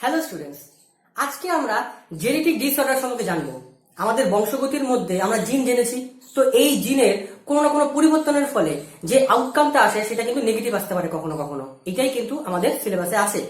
Hello students, আজকে আমরা genetic disorder সম্পর্কে জানবো। আমাদের বংশগতির মধ্যে আমরা জিন জেনেছি, তো এই জিনের কোনো না কোনো পরিবর্তনের ফলে যে আউটকামটা আসে সেটা কিন্তু নেগেটিভ আসতে পারে কখনো কখনো। এটাই কিন্তু আমাদের সিলেবাসে আসে।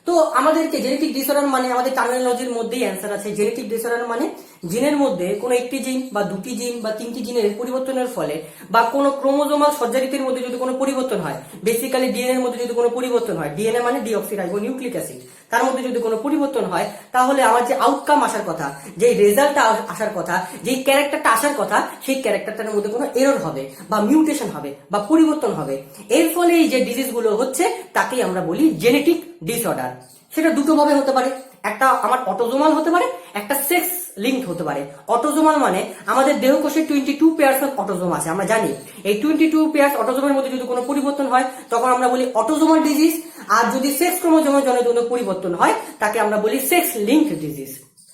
তো আমাদেরকে জেনেটিক ডিসঅর্ডার মানে আমাদের টার্মিনোলজির মধ্যেই অ্যান্সার আছে। জেনেটিক ডিসঅর্ডার মানে জিনের মধ্যে কোনো একটি জিন বা দুটি জিন বা তিনটি জিনের পরিবর্তনের ফলে বা কোনো ক্রোমোজোমাল সজ্জারিতের মধ্যে যদি কোনো পরিবর্তন হয়, বেসিক্যালি ডিএনএ এর মধ্যে যদি কোনো পরিবর্তন হয়, ডিএনএ মানে ডিঅক্সিরাইবো নিউক্লিক অ্যাসিড, তার মধ্যে যদি কোনো পরিবর্তন হয়, তাহলে আমার যে আউটকাম আসার কথা, যে রেজাল্টটা আসার কথা, যেই ক্যারেক্টারটা আসার কথা, সেই ক্যারেক্টারটার মধ্যে কোনো এরর হবে বা মিউটেশন হবে বা পরিবর্তন হবে। এর ফলে এই যে ডিজিজগুলো হচ্ছে তাকেই আমরা বলি জেনেটিক ডিসঅর্ডার। সেটা দুটো ভাবে হতে পারে, একটা আমার অটোজোমাল হতে পারে, একটা সেক্স লিঙ্ক হতে পারে। অটোজোমাল মানে আমাদের দেহকোষে 22 পেয়ার্স অফ অটোজোম আছে, আমরা জানি। এই 22 পেয়ার্স অটোজোমের মধ্যে যদি কোনো পরিবর্তন হয় তখন আমরা বলি অটোজোমাল ডিজিজ। আর যদি সেক্স ক্রোমোজোমের জন্য কোনো পরিবর্তন হয় তাকে আমরা বলি সেক্স লিঙ্কড ডিজিজ।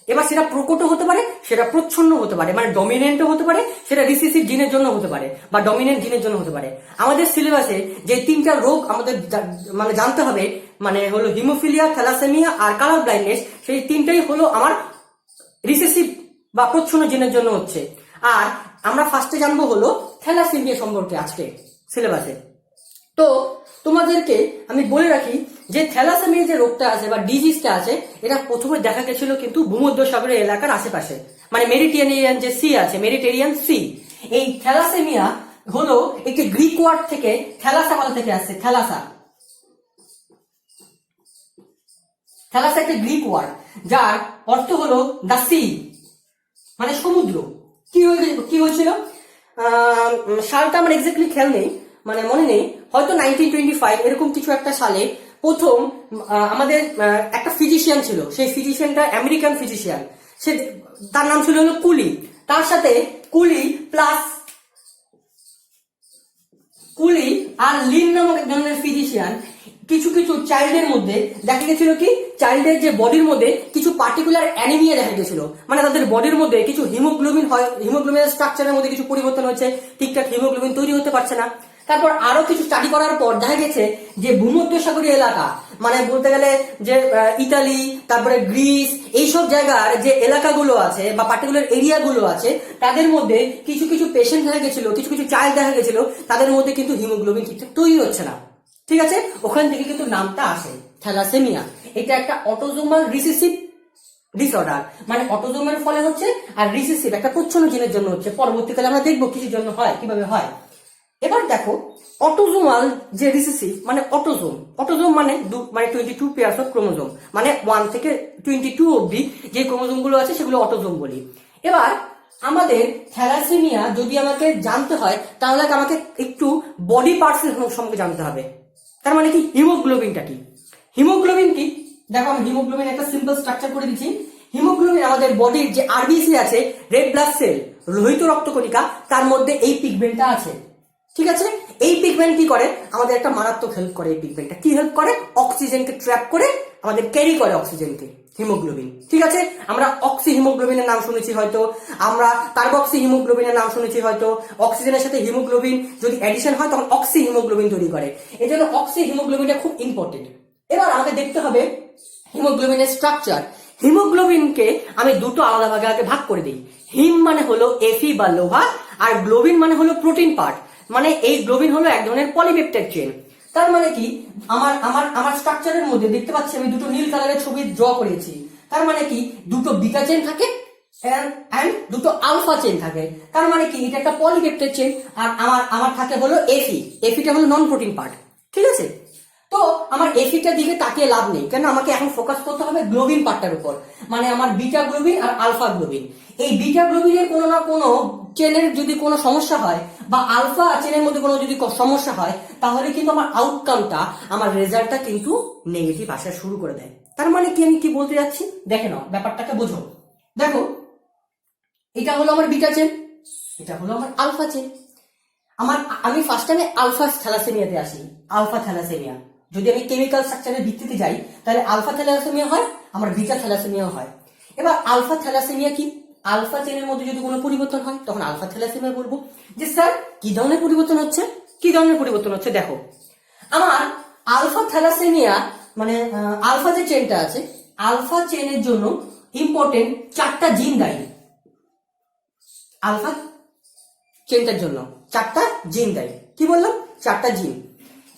এবার সেটা প্রকট হতে পারে, সেটা প্রচ্ছন্ন হতে পারে, মানে ডমিনেন্টও হতে পারে, সেটা রিসেসিভ জিনের জন্য হতে পারে বা ডমিনেন্ট জিনের জন্য হতে পারে। আমাদের সিলেবাসে যে তিনটা রোগ আমাদের মানে জানতে হবে, মানে হলো হিমোফিলিয়া, থ্যালাসেমিয়া আর কালার ব্লাইন্ডনেস, সেই তিনটাই হলো আমার রিসেসিভ বা প্রচ্ছন্ন জিনের জন্য হচ্ছে। আর আমরা ফার্স্টে জানবো হলো থ্যালাসেমিয়া সম্পর্কে আজকে সিলেবাসে। তো তোমাদেরকে আমি বলে রাখি যে থ্যালাসেমিয়া যে রোগটা আছে বা ডিজিজটা আছে, এটা প্রথমে দেখা গেছিল কিন্তু ভূমধ্যসাগরের এলাকার আশেপাশে, মানে মেডিটেরিয়ান যে সি আছে, মেডিটেরিয়ান সি। এই থ্যালাসেমিয়া হলো একটি গ্রিক ওয়ার্ড থেকে, থ্যালাসা বলা থেকে আসছে। থ্যালাসা থ্যালাসা একটা গ্রিক ওয়ার্ড যার অর্থ হলো দা সি, মানে সমুদ্র। কি হয়েছিল সালটা আমার এক্স্যাক্টলি খেয়াল নেই, মানে মনে নেই, হয়তো 1925 এরকম কিছু একটা সালে প্রথম আমাদের একটা ফিজিশিয়ান ছিল। সেই ফিজিশিয়ানটা আমেরিকান ফিজিশিয়ান, সে তার নাম ছিল হলো কুলি। তার সাথে কুলি আর লিন নামক এক ধরনের ফিজিশিয়ান কিছু কিছু চাইল্ডের মধ্যে দেখা গেছিল কি, চাইল্ডের যে বডির মধ্যে কিছু পার্টিকুলার অ্যানিমিয়া দেখা গেছিল, মানে তাদের বডির মধ্যে কিছু হিমোগ্লোবিন হয়, হিমোগ্লোবিনের স্ট্রাকচারের মধ্যে কিছু পরিবর্তন হয়েছে, ঠিকঠাক হিমোগ্লোবিন তৈরি হতে পারছে না। তারপর আরো কিছু স্টাডি করার পর দেখা গেছে যে ভূমধ্যসাগরীয় এলাকা, মানে বলতে গেলে যে ইতালি, তারপরে গ্রিস, এইসব জায়গার যে এলাকাগুলো আছে বা পার্টিকুলার এরিয়াগুলো আছে, তাদের মধ্যে কিছু কিছু পেশেন্ট দেখা গেছিল, কিছু কিছু চাইল্ড দেখা গেছিল, তাদের মধ্যে কিন্তু হিমোগ্লোবিন ঠিকঠাক তৈরি হচ্ছে না। ঠিক আছে, ওখান থেকে কিন্তু নামটা আসে থ্যালাসেমিয়া। এটা একটা অটোজোমাল রিসেসিভ ডিসঅর্ডার, মানে অটোজোমের ফলে হচ্ছে, আর রিসেসিভ একটা প্রচ্ছন্ন জিনের জন্য হচ্ছে। পরবর্তীকালে আমরা দেখবো কিসের জন্য হয়, কিভাবে হয়। এবার দেখো, অটোজোমাল যে রিসেসিভ মানে অটোজোম মানে 22 পেয়ার্স অফ ক্রোমোজোম, মানে 1 থেকে 22 অবধি যে ক্রোমোজোম গুলো আছে সেগুলো অটোজোম বলি। এবার আমাদের থ্যালাসেমিয়া যদি আমাকে জানতে হয় তাহলে আমাকে একটু বডি পার্টস সম্পর্কে জানতে হবে। তার মানে কি, হিমোগ্লোবিনটা কি? হিমোগ্লোবিন কি, দেখো আমি হিমোগ্লোবিন একটা সিম্পল স্ট্রাকচার করে দিচ্ছি। হিমোগ্লোবিন আমাদের বডির যে আরবিসি আছে, রেড ব্লাড সেল, লোহিত রক্তকণিকা, তার মধ্যে এই পিগমেন্টটা আছে। ঠিক আছে, এই পিগমেন্ট কি করে, আমাদের একটা মারাত্মক হেল্প করে। এই পিগমেন্টটা কি হেল্প করে, অক্সিজেনকে ট্র্যাপ করে আমাদের ক্যারি করে অক্সিজেনকে, হিমোগ্লোবিন। ঠিক আছে, আমরা অক্সি হিমোগ্লোবিনের নাম শুনেছি হয়তো, আমরা কার্বক্সি হিমোগ্লোবিনের নাম শুনেছি হয়তো। অক্সিজেনের সাথে হিমোগ্লোবিন যদি অ্যাডিশন হয় তখন অক্সি হিমোগ্লোবিন তৈরি করে, এই জন্য অক্সি হিমোগ্লোবিনটা খুব ইম্পর্টেন্ট। এবার আমাকে দেখতে হবে হিমোগ্লোবিনের স্ট্রাকচার। হিমোগ্লোবিনকে আমি দুটো আলাদা ভাগে আগে ভাগ করে দিই। হিম মানে হলো এফি বা লোহা, আর গ্লোবিন মানে হলো প্রোটিন পার্ট। মানে এই গ্লোবিন হলো এক ধরনের পলিপেপটাইড চেইন। তার মানে কি, আমার আমার আমার স্ট্রাকচারের মধ্যে দেখতে পাচ্ছি আমি দুটো নীল কালারের ছবি ড্র করেছি। তার মানে কি, দুটো বিটা চেইন থাকে এন্ড দুটো আলফা চেইন থাকে। তার মানে কি, এটা একটা পলিপেপটাইড চেইন। আর আমার থাকে হলো এফিটা হলো নন প্রোটিন পার্ট। ঠিক আছে, তো আমার এফিটার দিকে তাকিয়ে লাভ নেই, কেন আমাকে এখন ফোকাস করতে হবে গ্লোবিন পার্টটার উপর, মানে আমার বিটা গ্লোবিন আর আলফা গ্লোবিন। এই বিটা গ্লোবিনের কোনো না কোনো চেনের যদি কোনো সমস্যা হয় বা আলফা চেনের মধ্যে কোনো যদি সমস্যা হয়, তাহলে কিন্তু আমার আউটকামটা, আমার রেজাল্টটা কিন্তু নেগেটিভ আসা শুরু করে দেয়। তার মানে কি, আমি কি বলতে যাচ্ছি দেখে নাও, ব্যাপারটাকে বোঝো। দেখো, এটা হলো আমার বিটা চেন, এটা হলো আমার আলফা চেন। আমি ফার্স্ট টাইমে আলফা থ্যালাসেমিয়াতে আসি। আলফা থ্যালাসেমিয়া যদি আমি কেমিক্যাল স্ট্রাকচারের ভিত্তিতে যাই, তাহলে আলফা থ্যালাসেমিয়া হয়, আমার বিটা থ্যালাসেমিয়া হয়। এবার আলফা থ্যালাসেমিয়া কি, আলফা চেনের মধ্যে যদি কোনো পরিবর্তন হয় তখন আলফা থ্যালাসেমিয়া বলবো। যে স্যার কি ধরনের পরিবর্তন হচ্ছে, দেখো আমার আলফা থ্যালাসেমিয়া মানে আলফা যে চেনটা আছে, আলফা চেনের জন্য ইম্পর্টেন্ট 4টা জিন দায়ী। আলফা চেনটার জন্য 4টা জিন দায়ী। কি বললাম? 4টা জিন।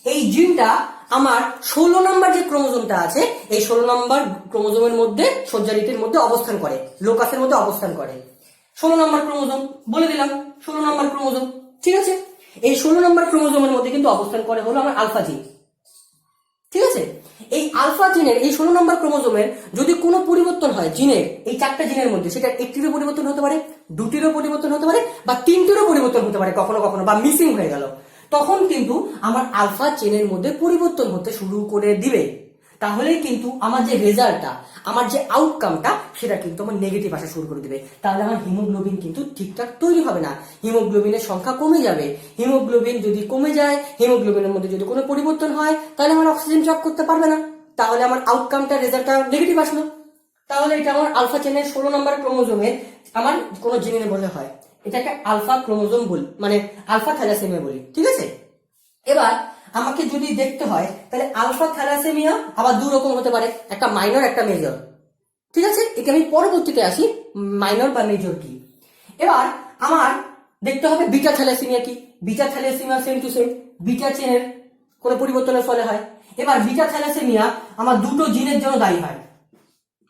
এই জিনটা আমার 16 নম্বর যে ক্রোমোজোমটা আছে, এই 16 নম্বর ক্রোমোজোমের মধ্যে, সজ্জারিতের মধ্যে অবস্থান করে, লোকাসের মধ্যে অবস্থান করে। 16 নম্বর ক্রোমোজোম বলে দিলাম, 16 নম্বর ক্রোমোজোম। ঠিক আছে, এই 16 নম্বর ক্রোমোজোমের মধ্যে কিন্তু অবস্থান করে হলো আমার আলফা জিন। ঠিক আছে, এই আলফা জিনের এই 16 নম্বর ক্রোমোজোমের যদি কোনো পরিবর্তন হয় জিনের, এই 4টা জিনের মধ্যে, সেটা একটিরও পরিবর্তন হতে পারে, দুটিরও পরিবর্তন হতে পারে, বা 3টিরও পরিবর্তন হতে পারে কখনো কখনো, বা মিসিং হয়ে গেল, তখন কিন্তু আমার আলফা চেনের মধ্যে পরিবর্তন হতে শুরু করে দিবে। তাহলে কিন্তু আমার যে রেজাল্টটা, আমার যে আউটকামটা, সেটা কিন্তু আমার নেগেটিভ আসা শুরু করে দিবে। তাহলে আমার হিমোগ্লোবিন কিন্তু ঠিকঠাক তৈরি হবে না, হিমোগ্লোবিনের সংখ্যা কমে যাবে। হিমোগ্লোবিন যদি কমে যায়, হিমোগ্লোবিনের মধ্যে যদি কোনো পরিবর্তন হয়, তাহলে আমার অক্সিজেন ট্র্যাপ করতে পারবে না, তাহলে আমার আউটকামটা, রেজাল্টটা নেগেটিভ আসলো। তাহলে এটা আমার আলফা চেনের 16 নম্বর ক্রোমোজোমে আমার কোনো জিনের বলে হয়, এটাকে আলফা ক্রোমোজোম বলি, মানে আলফা থ্যালাসেমিয়া বলি। ঠিক আছে, এবার আমাকে যদি দেখতে হয়, তাহলে আলফা থ্যালাসেমিয়া আবার 2 রকম হতে পারে, একটা মাইনর, একটা মেজর। ঠিক আছে, একে আমি পরবর্তীতে আসি মাইনর বা মেজর কি। এবার আমার দেখতে হবে বিটা থ্যালাসেমিয়া কি। Beta thalassaemia same to same, beta চেনের কোনো পরিবর্তনের ফলে হয়। এবার বিটা থ্যালাসেমিয়া আমার 2টো জিনের জন্য দায়ী হয়,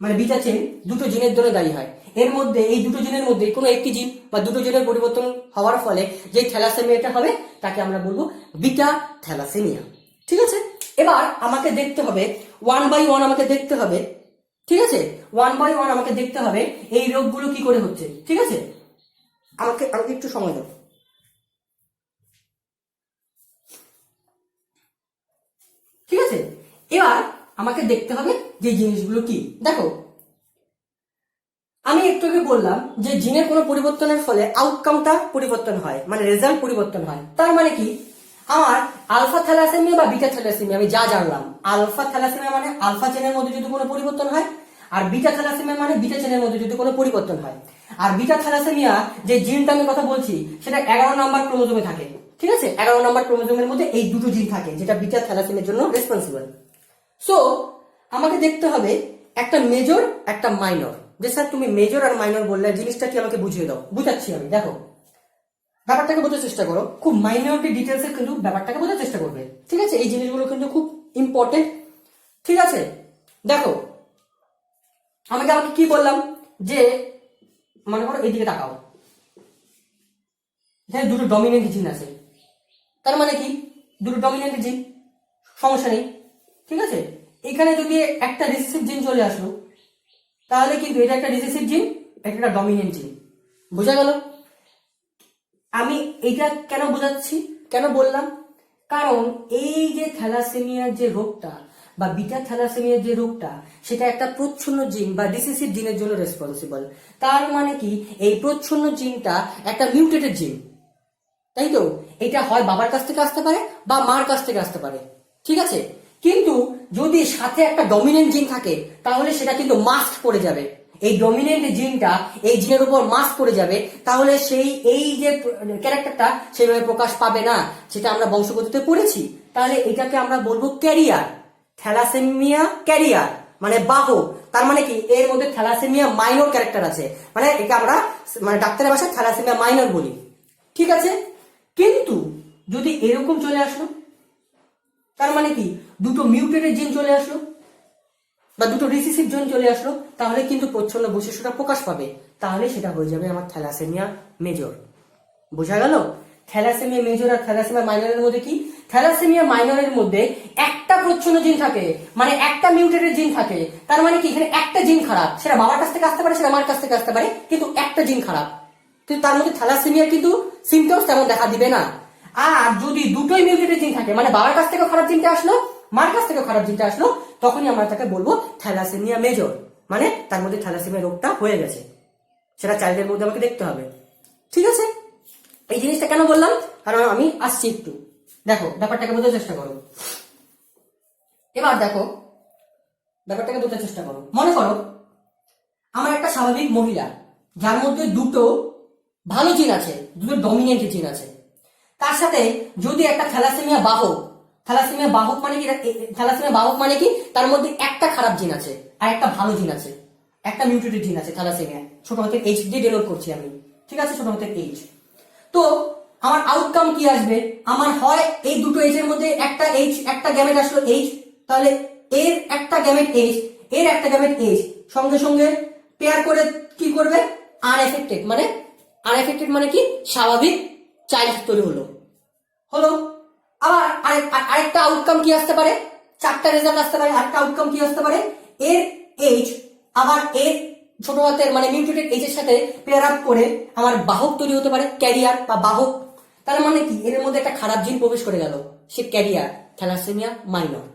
মানে বিটা চেন 2টো জিনের জন্য দায়ী হয়। এর মধ্যে, এই 2টো জিনের মধ্যে কোনো একটি জিন বা 2টো জিনের পরিবর্তন হওয়ার ফলে যে থ্যালাসেমিয়াটা হবে, তাকে আমরা বলবো বিটা থ্যালাসেমিয়া। ঠিক আছে, এবার আমাকে দেখতে হবে 1 বাই 1, আমাকে দেখতে হবে। ঠিক আছে, 1 বাই 1 আমাকে দেখতে হবে এই রোগগুলো কি করে হচ্ছে। ঠিক আছে, আমাকে একটু সময় দাও। ঠিক আছে, এবার আমাকে দেখতে হবে যে জিনিসগুলো কি। দেখো, আমি একটু আগে বললাম যে জিনের কোনো পরিবর্তনের ফলে আউটকামটা পরিবর্তন হয়, মানে রেজাল্ট পরিবর্তন হয়। তার মানে কি, আমার আলফা থ্যালাসেমিয়া বা বিটা থ্যালাসেমিয়া আমি যা জানলাম, আলফা থ্যালাসেমিয়া মানে আলফা চেনের মধ্যে যদি কোনো পরিবর্তন হয়, আর বিটা থ্যালাসেমিয়া মানে বিটা চেনের মধ্যে যদি কোনো পরিবর্তন হয়। আর বিটা থ্যালাসেমিয়া যে জিনটা আমি কথা বলছি, সেটা 11 নম্বর ক্রোমোজোমে থাকে। ঠিক আছে, 11 নম্বর ক্রোমোজোমের মধ্যে এই 2টো জিন থাকে, যেটা বিটা থ্যালাসেমিয়ার জন্য রেসপন্সিবল। সো আমাকে দেখতে হবে একটা মেজর, একটা মাইনর। যে স্যার তুমি মেজর আর মাইনর বললে, জিনিসটা কি আমাকে বুঝিয়ে দাও। বুঝাচ্ছি আমি। দেখো, ব্যাপারটাকে বোঝার চেষ্টা করো, খুব মাইনরিটি ডিটেলসে কিন্তু ব্যাপারটাকে বোঝার চেষ্টা করবে। ঠিক আছে, এই জিনিসগুলো কিন্তু খুব ইম্পর্টেন্ট। ঠিক আছে, দেখো, আমাকে কি বললাম, যে মনে করো এইদিকে তাকাও, এখানে 2টো ডমিনেন্ট জিন আছে। তার মানে কি, 2টো ডমিনেন্ট জিন, সমস্যা নেই। ঠিক আছে, এখানে যদি একটা রিসেসিভ জিন চলে আসলো, তাহলে কিন্তু এটা একটা রিসেসিভ জিন, একটা ডমিনেন্ট জিন। বোঝা গেল? আমি এটা কেন বোঝাচ্ছি, কেন বললাম, কারণ এই যে থ্যালাসেমিয়ার যে রোগটা বা বিটা থ্যালাসেমিয়ার যে রোগটা, সেটা একটা প্রচ্ছন্ন জিন বা রিসেসিভ জিনের জন্য রেসপন্সিবল। তার মানে কি, এই প্রচ্ছন্ন জিনটা একটা মিউটেটেড জিন, তাই তো? এটা হয় বাবার কাছ থেকে আসতে পারে বা মার কাছ থেকে আসতে পারে। ঠিক আছে, কিন্তু যদি সাথে একটা ডমিনেন্ট জিন থাকে, তাহলে সেটা কিন্তু মাস্ক পড়ে যাবে। এই ডমিনেন্ট জিনটা এই জিনের উপর মাস্ক পড়ে যাবে, তাহলে সেই এই যে ক্যারেক্টারটা সেইভাবে প্রকাশ পাবে না, যেটা আমরা বংশগতিতে পড়েছি। তাহলে এটাকে আমরা বলবো ক্যারিয়ার, থ্যালাসেমিয়া ক্যারিয়ার, মানে বাহক। তার মানে কি, এর মধ্যে থ্যালাসেমিয়া মাইনর ক্যারেক্টার আছে, মানে এটা আমরা মানে ডাক্তারের ভাষায় থ্যালাসেমিয়া মাইনর বলি। ঠিক আছে, কিন্তু যদি এরকম চলে আসলো, তার মানে কি 2টো মিউটেটেড জিন চলে আসলো বা 2টো রিসেসিভ জিন চলে আসলো, তাহলে কিন্তু প্রচ্ছন্ন বৈশিষ্ট্যটা প্রকাশ পাবে। তাহলে সেটা হয়ে যাবে আমার থ্যালাসেমিয়া মেজর। বোঝা গেল? থ্যালাসেমিয়া মেজর আর থ্যালাসেমিয়া মাইনরের মধ্যে কি, থ্যালাসেমিয়া মাইনরের মধ্যে একটা প্রচ্ছন্ন জিন থাকে, মানে একটা মিউটেটেড জিন থাকে। তার মানে কি, এখানে একটা জিন খারাপ, সেটা বাবার কাছ থেকে আসতে পারে, সেটা মার কাছ থেকে আসতে পারে, কিন্তু একটা জিন খারাপ। কিন্তু তার মধ্যে থ্যালাসেমিয়া কিন্তু সিমটমস তেমন দেখা দিবে না। আর যদি 2টোই মিউটেটেড জিন থাকে, মানে বাবার কাছ থেকে খারাপ জিনটা আসলো, মার কাছ থেকে খারাপ জিনটা আসলো, তখনই আমরা তাকে বলবো থ্যালাসেমিয়া মেজর, মানে তার মধ্যে থ্যালাসেমিয়া রোগটা হয়ে গেছে। সেটা চাইল্ডের মধ্যে আমাকে দেখতে হবে। ঠিক আছে, এই জিনিসটা কেন বললাম, কারণ আমি আসছি একটু। দেখো, ব্যাপারটাকে বোঝার চেষ্টা করো। এবার দেখো, ব্যাপারটাকে বোঝার চেষ্টা করো। মনে করো আমার একটা স্বাভাবিক মহিলা, যার মধ্যে 2টো ভালো জিন আছে, 2টো ডমিনেন্ট জিন আছে, তার সাথে যদি একটা থ্যালাসেমিয়া বাহক, থ্যালাসেমিয়া বাহক মানে কি, থ্যালাসেমিয়া বাহক মানে কি, তার মধ্যে একটা খারাপ জিন আছে আর একটা ভালো জিন আছে, একটা মিউটেটেড জিন আছে থ্যালাসেমিয়া, ছোট হাতের এইচ দিয়ে ডেনোট করছি আমি, ঠিক আছে, ছোট হাতের এইচ। তো আমার আউটকাম কি আসবে, আমার হয় এই দুটো এইচ এর মধ্যে একটা এইচ, একটা গ্যামেট আসলো এইচ, তাহলে এর একটা গ্যামেট এইচ, এর একটা গ্যামেট এইচ সঙ্গে সঙ্গে পেয়ার করে কি করবে, আনএফেক্টেড মানে কি, স্বাভাবিক চাইল্ড তৈরি হলো। আবার আরেকটা আউটকাম কি আসতে পারে, চারটা রেজাল্ট আসতে পারে। আরেকটা আউটকাম কি আসতে পারে, এর এইচ আবার এর ছোট হাতের মানে মিউটেটেড এইচ এর সাথে পেয়ার আপ করে আমার বাহক তৈরি হতে পারে, ক্যারিয়ার বা বাহক। তার মানে কি, এর মধ্যে একটা খারাপ জিন প্রবেশ করে গেল, সে ক্যারিয়ার, থ্যালাসেমিয়া মাইনর।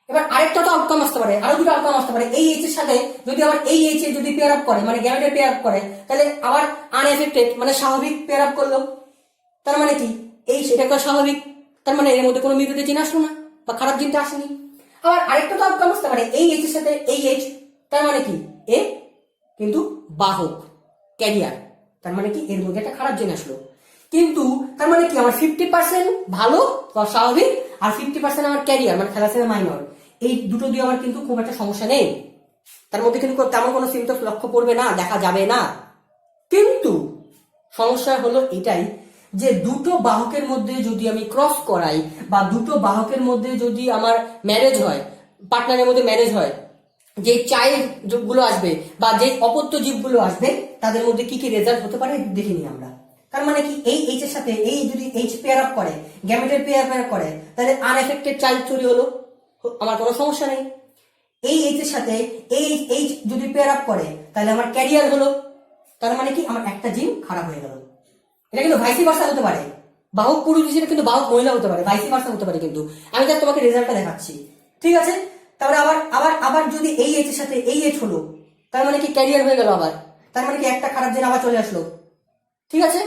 এবার আরেকটা তো আউটকাম আসতে পারে, আরো দুটো আউটকাম আসতে পারে। এই এইচ এর সাথে যদি আবার এই এইচ এর যদি পেয়ার আপ করে, মানে গ্যামেটের পেয়ার আপ করে, তাহলে আবার আনএফেক্টেড মানে স্বাভাবিক পেয়ার আপ করলো। তার মানে কি, এই সেটা একটা স্বাভাবিক, তার মানে এর মধ্যে কোনো মিউটেটেড জিন আসলো না বা খারাপ জিনটা আসেনি। আবার আরেকটা তো আউটকাম আসতে পারে, এই এইচ এর সাথে এই এইচ, তার মানে কি, এ কিন্তু বাহক, ক্যারিয়ার, তার মানে কি এর মধ্যে একটা খারাপ জিন আসলো। কিন্তু তার মানে কি, আমার 50% ভালো বা স্বাভাবিক আর 50% আমার ক্যারিয়ার মানে থ্যালাসেমিয়া মাইনর, এই দুটো দিয়ে আমার কিন্তু খুব একটা সমস্যা নেই, তার মধ্যে কিন্তু তেমন কোনো সিমটমস লক্ষ্য পড়বে না, দেখা যাবে না। কিন্তু সমস্যা হলো এটাই যে দুটো বাহকের মধ্যে যদি আমি ক্রস করাই বা দুটো বাহকের মধ্যে যদি আমার ম্যারেজ হয়, পার্টনারের মধ্যে ম্যারেজ হয়, যে চাইল্ড গুলো আসবে বা যে অপত্য জীবগুলো আসবে তাদের মধ্যে কি কি রেজাল্ট হতে পারে দেখিনি আমরা। তার মানে কি, এই এইচ এর সাথে এই যদি এইচ পেয়ার আপ করে, গ্যামেটের পেয়ার করে, তাহলে আনএফেক্টেড চাইল্ড তৈরি হলো, আমার কোনো সমস্যা নেই। এই এইচ এর সাথে এই এইচ যদি পেয়ার আপ করে, তাহলে আমার ক্যারিয়ার হলো, তার মানে কি আমার একটা জিন খারাপ হয়ে গেল। এটা কিন্তু ভাইসি ভার্সা হতে পারে, বাহক পুরুষ হিসেবে কিন্তু বাহক মহিলা হতে পারে, ভাইসি ভার্সা হতে পারে। কিন্তু আমি জাস্ট তোমাকে রেজাল্টটা দেখাচ্ছি, ঠিক আছে। তারপরে আবার আবার আবার যদি এই এইচ এর সাথে এই এইচ হলো, তার মানে কি ক্যারিয়ার হয়ে গেল আবার, তার মানে কি একটা খারাপ জিন আবার চলে আসলো, ঠিক আছে।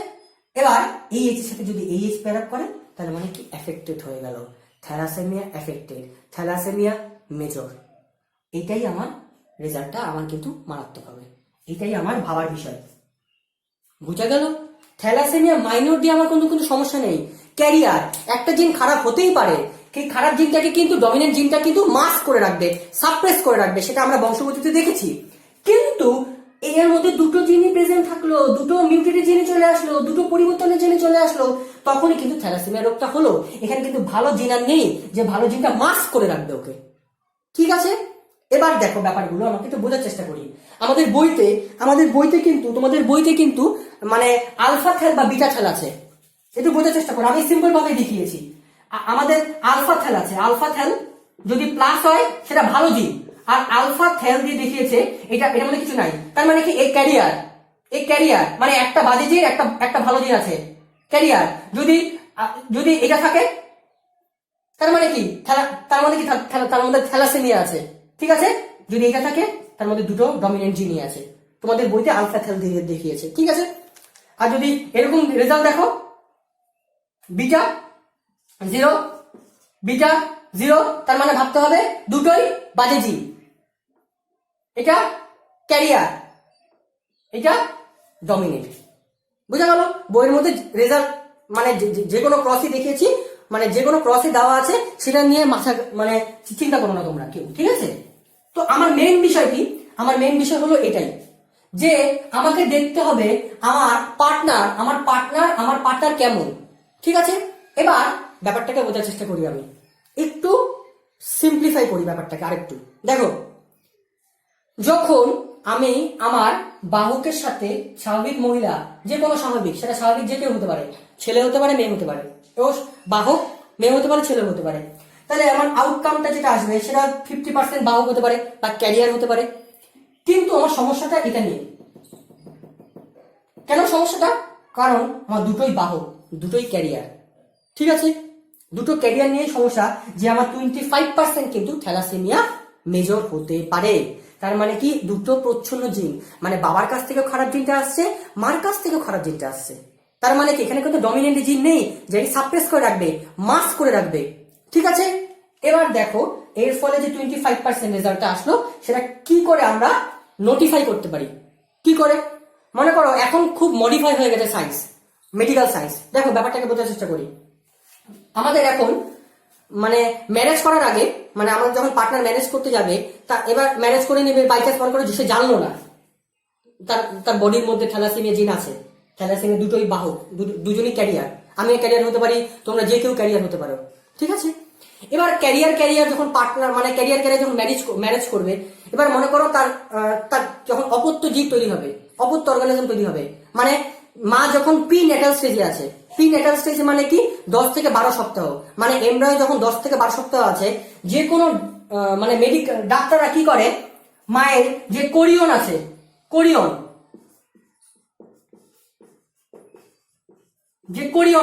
এবার এই এইচ এর সাথে যদি এই এইচ পেয়ার আপ করে, তাহলে মানে কি এফেক্টেড হয়ে গেল, থ্যালাসেমিয়া এফেক্টেড, থ্যালাসেমিয়া মেজর। এইটাই আমার রেজাল্টটা, আমার কিন্তু মারাত্মক হবে, এইটাই আমার ভাবার বিষয়, বুঝা গেল। থ্যালাসেমিয়া মাইনর দিয়ে আমার কোনো সমস্যা নেই। ক্যারিয়ার, একটা জিন খারাপ হতেই পারে, সেই খারাপ জিনটাকে কিন্তু ডমিনেন্ট জিনটা কিন্তু মাস্ক করে রাখবে, সাপ্রেস করে রাখবে, সেটা আমরা বংশগতিতে দেখেছি। কিন্তু এর মধ্যে দুটো জিনই প্রেজেন্ট থাকলো, দুটো মিউটেটেড জিনে চলে আসলো, দুটো পরিবর্তনের জিনে চলে আসলো, তখনই কিন্তু থ্যালাসেমিয়া রোগটা হলো। এখানে কিন্তু ভালো জিন আর নেই যে ভালো জিনটা মাস্ক করে রাখবে ওকে, ঠিক আছে। এবার দেখো ব্যাপারগুলো আমাকে একটু বোঝার চেষ্টা করি। আমাদের বইতে কিন্তু, তোমাদের বইতে কিন্তু মানে আলফা থ্যাল বা বিটা থ্যাল আছে, একটু বোঝার চেষ্টা করো। আমি সিম্পল ভাবে দেখিয়েছি, আমাদের আলফা থ্যাল আছে, আলফা থ্যাল যদি প্লাস হয় সেটা ভালো জিন, আর আলফা থ্যাল দিয়ে দেখিয়েছে এটা মানে কিছু নাই। তার মানে কি, এই ক্যারিয়ার মানে একটা বাজে জিন, একটা ভালো জিন আছে, ক্যারিয়ার। যদি এটা থাকে, তার মানে কি, তার মধ্যে থ্যালাসেমিয়া আছে, ঠিক আছে। যদি এটা থাকে, তার মধ্যে দুটো ডমিনেন্ট জিনই আছে, তোমাদের বইতে আলফা থ্যাল দিয়ে দেখিয়েছে, ঠিক আছে। আর যদি এরকম রেজাল্ট দেখো, বিটা জিরো, তার মানে ভাবতে হবে দুটোই বাজে জিন, এটা ক্যারিয়ার, এটা ডমিনেন্ট, বুঝা গেল। বইয়ের মধ্যে রেজাল্ট মানে যে কোনো ক্রসই দেখিয়েছি, মানে যে কোনো ক্রসে দেওয়া আছে, সেটা নিয়ে মাথা মানে চিন্তা করো না তোমরা কেউ, ঠিক আছে। তো আমার মেইন বিষয় হলো এটাই যে আমাকে দেখতে হবে আমার পার্টনার কেমন, ঠিক আছে। এবার ব্যাপারটাকে বোঝার চেষ্টা করি, আমি একটু সিম্পলিফাই করি ব্যাপারটাকে আরেকটু। দেখো, যখন আমি আমার বাহকের সাথে স্বাভাবিক মহিলা, যে কোনো স্বাভাবিক, সেটা স্বাভাবিক যে কেউ হতে পারে, ছেলে হতে পারে, মেয়ে হতে পারে, এবং বাহক মেয়ে হতে পারে, ছেলে হতে পারে, তাহলে আমার আউটকামটা যেটা আসবে সেটা 50% বাহক হতে পারে বা ক্যারিয়ার হতে পারে। কিন্তু আমার সমস্যাটা এটা নিয়ে, কেন সমস্যাটা, কারণ আমার দুটোই বাহক, দুটোই ক্যারিয়ার, ঠিক আছে। দুটো ক্যারিয়ার নিয়ে সমস্যা যে আমার 25% কিন্তু থ্যালাসেমিয়া মেজর হতে পারে। তার মানে কি, দুটো প্রচ্ছন্ন জিন, মানে বাবার কাছ থেকেও খারাপ জিনটা আসছে, মার কাছ থেকেও খারাপ জিনটা আসছে। তার মানে কি, এখানে কিন্তু ডমিনেন্ট জিন নেই যেটি সাপ্রেস করে রাখবে, মাস্ক করে রাখবে, ঠিক আছে। এবার দেখো, এর ফলে যে 25% রেজাল্টটা আসলো, সেটা কি করে আমরা নোটিফাই করতে পারি, কি করে। মনে করো এখন খুব মডিফাই হয়ে গেছে সায়েন্স, মেডিকেল সায়েন্স। দেখো ব্যাপারটাকে বোঝার চেষ্টা করি। আমাদের এখন মানে ম্যারেজ করার আগে, মানে আমার যখন পার্টনার ম্যারেজ করতে যাবে, তা এবার ম্যারেজ করে নেবে, বাই চান্স মনে করো যে সে জানলো না তার তার বডির মধ্যে থ্যালাসেমিয়া জিন আছে। থ্যালাসেমিয়া দুটোই বাহক, দুজনই ক্যারিয়ার। আমি ক্যারিয়ার হতে পারি, তোমরা যে কেউ ক্যারিয়ার হতে পারো, ঠিক আছে। এবার ক্যারিয়ার যখন পার্টনার মানে ক্যারিয়ার যখন ম্যারেজ করবে, এবার মনে করো তার তার যখন অপত্য জীব তৈরি হবে, অপত্য অর্গানিজম তৈরি হবে, মানে মা যখন প্রি নেটাল স্টেজে আছে। প্রি নেটাল স্টেজে মানে কি 10 থেকে 12 সপ্তাহ, মানে এমব্রায়ো যখন 10 থেকে 12 সপ্তাহ আছে, যে কোনো মানে মেডিকেল ডাক্তাররা কি করে, মায়ের যে কোরিয়ন আছে, কোরিয়ন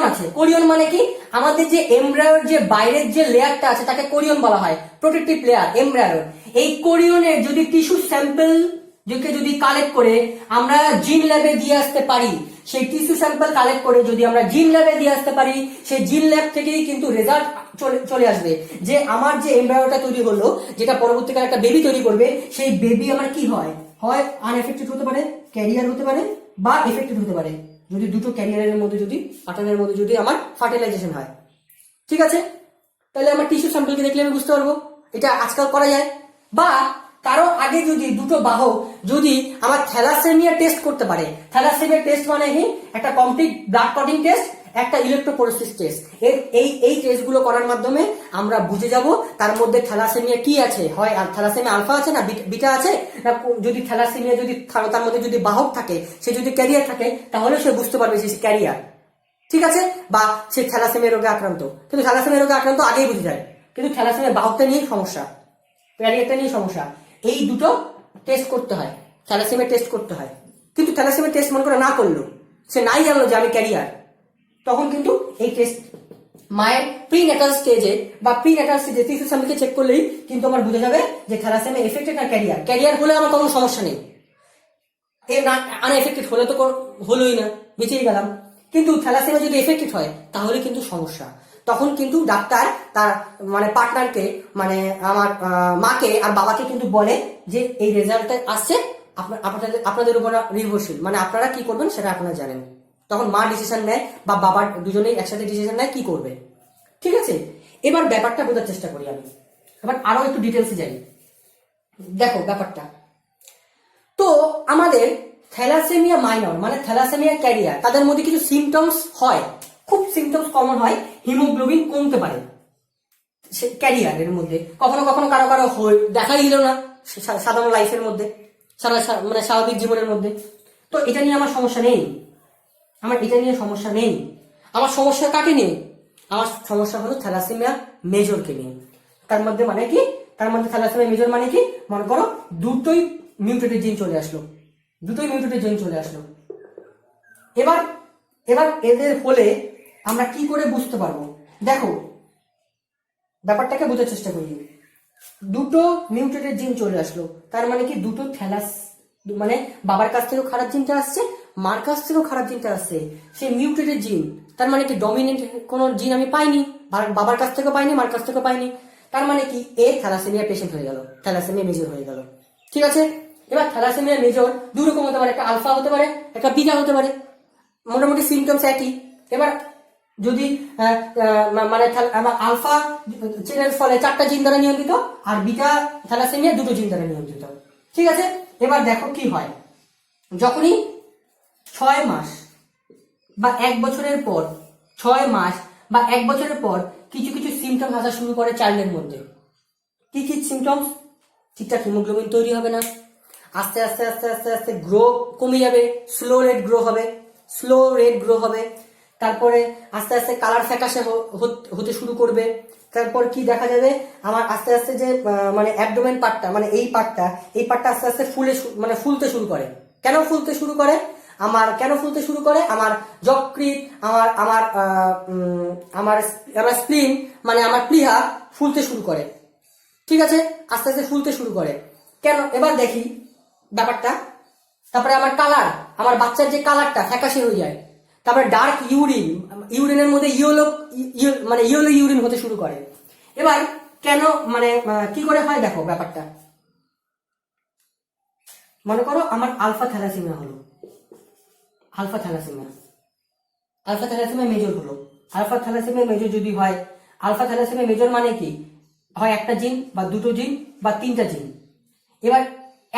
আছে, কোরিয়ন মানে কি আমাদের যে এমব্রায়োর যে বাইরের যে লেয়ারটা আছে তাকে কোরিয়ন বলা হয়, প্রোটেক্টিভ লেয়ার এমব্রায়োর। এই কোরিয়নের যদি টিস্যু স্যাম্পল যদি কালেক্ট করে আমরা জিন ল্যাবে দিয়ে আসতে পারি, সেই টিস্যু স্যাম্পল কালেক্ট করে যদি আমরা জিন ল্যাবে দিয়ে আসতে পারি, সেই জিন ল্যাব থেকেই কিন্তু রেজাল্ট চলে আসবে যে আমার যে এমব্রায়োটা তৈরি হলো, যেটা পরবর্তীকালে একটা বেবি তৈরি করবে, সেই বেবি আমার কি হয় আনএফেক্টেড হতে পারে, ক্যারিয়ার হতে পারে, বা এফেক্টেড হতে পারে, যদি দুটো ক্যারিয়ারের মধ্যে যদি পার্টনারের মধ্যে যদি আমার ফার্টিলাইজেশন হয়, ঠিক আছে। তাহলে আমার টিস্যু স্যাম্পলকে দেখলে আমি বুঝতে পারবো, এটা আজকাল করা যায়। বা তারও আগে যদি দুটো বাহক যদি আমার থ্যালাসেমিয়া টেস্ট করতে পারে, থ্যালাসেমিয়া টেস্ট মানে কি একটা কমপ্লিট ব্লাড ক্লটিং টেস্ট, একটা ইলেকট্রোপোরেসিস টেস্ট। এই টেস্টগুলো করার মাধ্যমে আমরা বুঝে যাব তার মধ্যে থ্যালাসেমিয়া কি আছে, হয় আর থ্যালাসেমিয়া আলফা আছে না বিটা আছে, না যদি থ্যালাসেমিয়া যদি তার মধ্যে যদি বাহক থাকে, সে যদি ক্যারিয়ার থাকে, তাহলে সে বুঝতে পারবে যে সে ক্যারিয়ার, ঠিক আছে, বা সে থ্যালাসেমিয়া রোগে আক্রান্ত। কিন্তু থ্যালাসেমিয়া রোগে আক্রান্ত আগেই বুঝে যায়, কিন্তু থ্যালাসেমিয়া বাহকটা নিয়েই সমস্যা, ক্যারিয়ারটা নিয়ে সমস্যা। এই দুটো টেস্ট করতে হয়, থ্যালাসেমিয়া টেস্ট করতে হয়। কিন্তু থ্যালাসেমিয়া টেস্ট মনে করে না করলো, সে নাই জানলো যে আমি ক্যারিয়ার, তখন কিন্তু এই টেস্ট মায়ের প্রি নেটাল স্টেজে বা প্রি নেটাল স্টেজে টিস্যু স্যাম্পলকে চেক করলেই কিন্তু আমার বুঝে যাবে যে থ্যালাসেমিয়া এফেক্টেড না ক্যারিয়ার হলে আমার কোনো সমস্যা নেই, এর না আনএফেক্টেড হলে তো হলোই না, বেঁচেই গেলাম। কিন্তু থ্যালাসেমিয়া যদি এফেক্টেড হয় তাহলে কিন্তু সমস্যা, তখন কিন্তু ডাক্তার তার মানে পার্টনারকে মানে আমার মাকে আর বাবাকে কিন্তু বলে যে এই রেজাল্টটা আসছে, আপনাদের উপর নির্ভরশীল, মানে আপনারা কি করবেন সেটা আপনারা জানেন। তখন মা ডিসিশন নেয় বা বাবার দুজনেই একসাথে ডিসিশন নেয় কি করবে, ঠিক আছে। এবার ব্যাপারটা বোঝার চেষ্টা করি আমি, এবার আরো একটু ডিটেলসে যাই। দেখো ব্যাপারটা তো আমাদের থ্যালাসেমিয়া মাইনর মানে থ্যালাসেমিয়া ক্যারিয়ার, তাদের মধ্যে কিছু সিমটমস হয়, খুব সিমটমস কমন হয়, হিমোগ্লোবিন কমতে পারে ক্যারিয়ারের মধ্যে, কখনো কখনো কারো কারো দেখাই দিল না সাধারণ লাইফের মধ্যে, মানে স্বাভাবিক জীবনের মধ্যে। তো এটা নিয়ে আমার সমস্যা নেই, আমার সমস্যা কাকে নিয়ে, আমার সমস্যা হলো থ্যালাসেমিয়া মেজরকে নিয়ে। তার মধ্যে থ্যালাসেমিয়া মেজর মানে কি, মনে করো দুটোই মিউটেটেড জিন চলে আসলো, এবার এদের হলে আমরা কি করে বুঝতে পারবো, দেখো ব্যাপারটাকে বোঝার চেষ্টা করি। দুটো মিউটেটেড জিন চলে আসলো, তার মানে কি দুটো মানে বাবার কাছ থেকেও খারাপ জিনটা আসছে, মার কাছ থেকেও খারাপ জিনটা আসছে, সেই মিউটেটেড জিন, তার মানে কি ডমিনেন্ট কোন জিন আমি পাইনি, বাবার কাছ থেকেও পাইনি, মার কাছ থেকেও পাইনি, তার মানে কি এ থ্যালাসেমিয়া পেশেন্ট হয়ে গেল, থ্যালাসেমিয়া মেজর হয়ে গেল, ঠিক আছে। এবার থ্যালাসেমিয়া মেজর দু রকম হতে পারে, একটা আলফা হতে পারে, একটা বিটা হতে পারে, মোটামুটি সিমটমস একই। এবার যদি মানে আমার আলফা চেনের ফলে 4টা জিন দ্বারা নিয়ন্ত্রিত, আর বিটা থ্যালাসেমিয়া 2টো জিন দ্বারা নিয়ন্ত্রিত, ঠিক আছে। এবার দেখো কি হয়, যখনই 6 মাস বা 1 বছরের পর, 6 মাস বা 1 বছরের পর কিছু কিছু সিমটমস আসা শুরু করে চাইল্ডের মধ্যে। কি কি সিমটমস? ঠিকঠাক হিমোগ্লোবিন তৈরি হবে না, আস্তে আস্তে আস্তে আস্তে আস্তে গ্রো কমে যাবে, স্লো রেট গ্রো হবে, তারপরে আস্তে আস্তে কালার ফ্যাকাশে হতে শুরু করবে। তারপর কি দেখা যাবে, আমার আস্তে আস্তে যে মানে অ্যাবডোমেন পার্টটা, মানে এই পার্টটা আস্তে আস্তে ফুলতে শুরু করে। কেন ফুলতে শুরু করে? আমার যকৃৎ, আমার স্প্লিন মানে আমার প্লীহা ফুলতে শুরু করে, ঠিক আছে, আস্তে আস্তে ফুলতে শুরু করে। কেন? এবার দেখি ব্যাপারটা। তারপরে আমার কালার, আমার বাচ্চার যে কালারটা ফ্যাকাশে হয়ে যায়। তারপরে ডার্ক ইউরিনের মধ্যে ইয়েলো ইউরিন হতে শুরু করে। এবার কেন মানে কি করে হয় দেখো ব্যাপারটা। মনে করো আমার আলফা থ্যালাসেমিয়া হলো, আলফা থ্যালাসেমিয়া মেজর হলো। আলফা থ্যালাসেমিয়া মেজর যদি হয়, আলফা থ্যালাসেমিয়া মেজর মানে কি, হয় একটা জিন বা দুটো জিন বা তিনটা জিন। এবার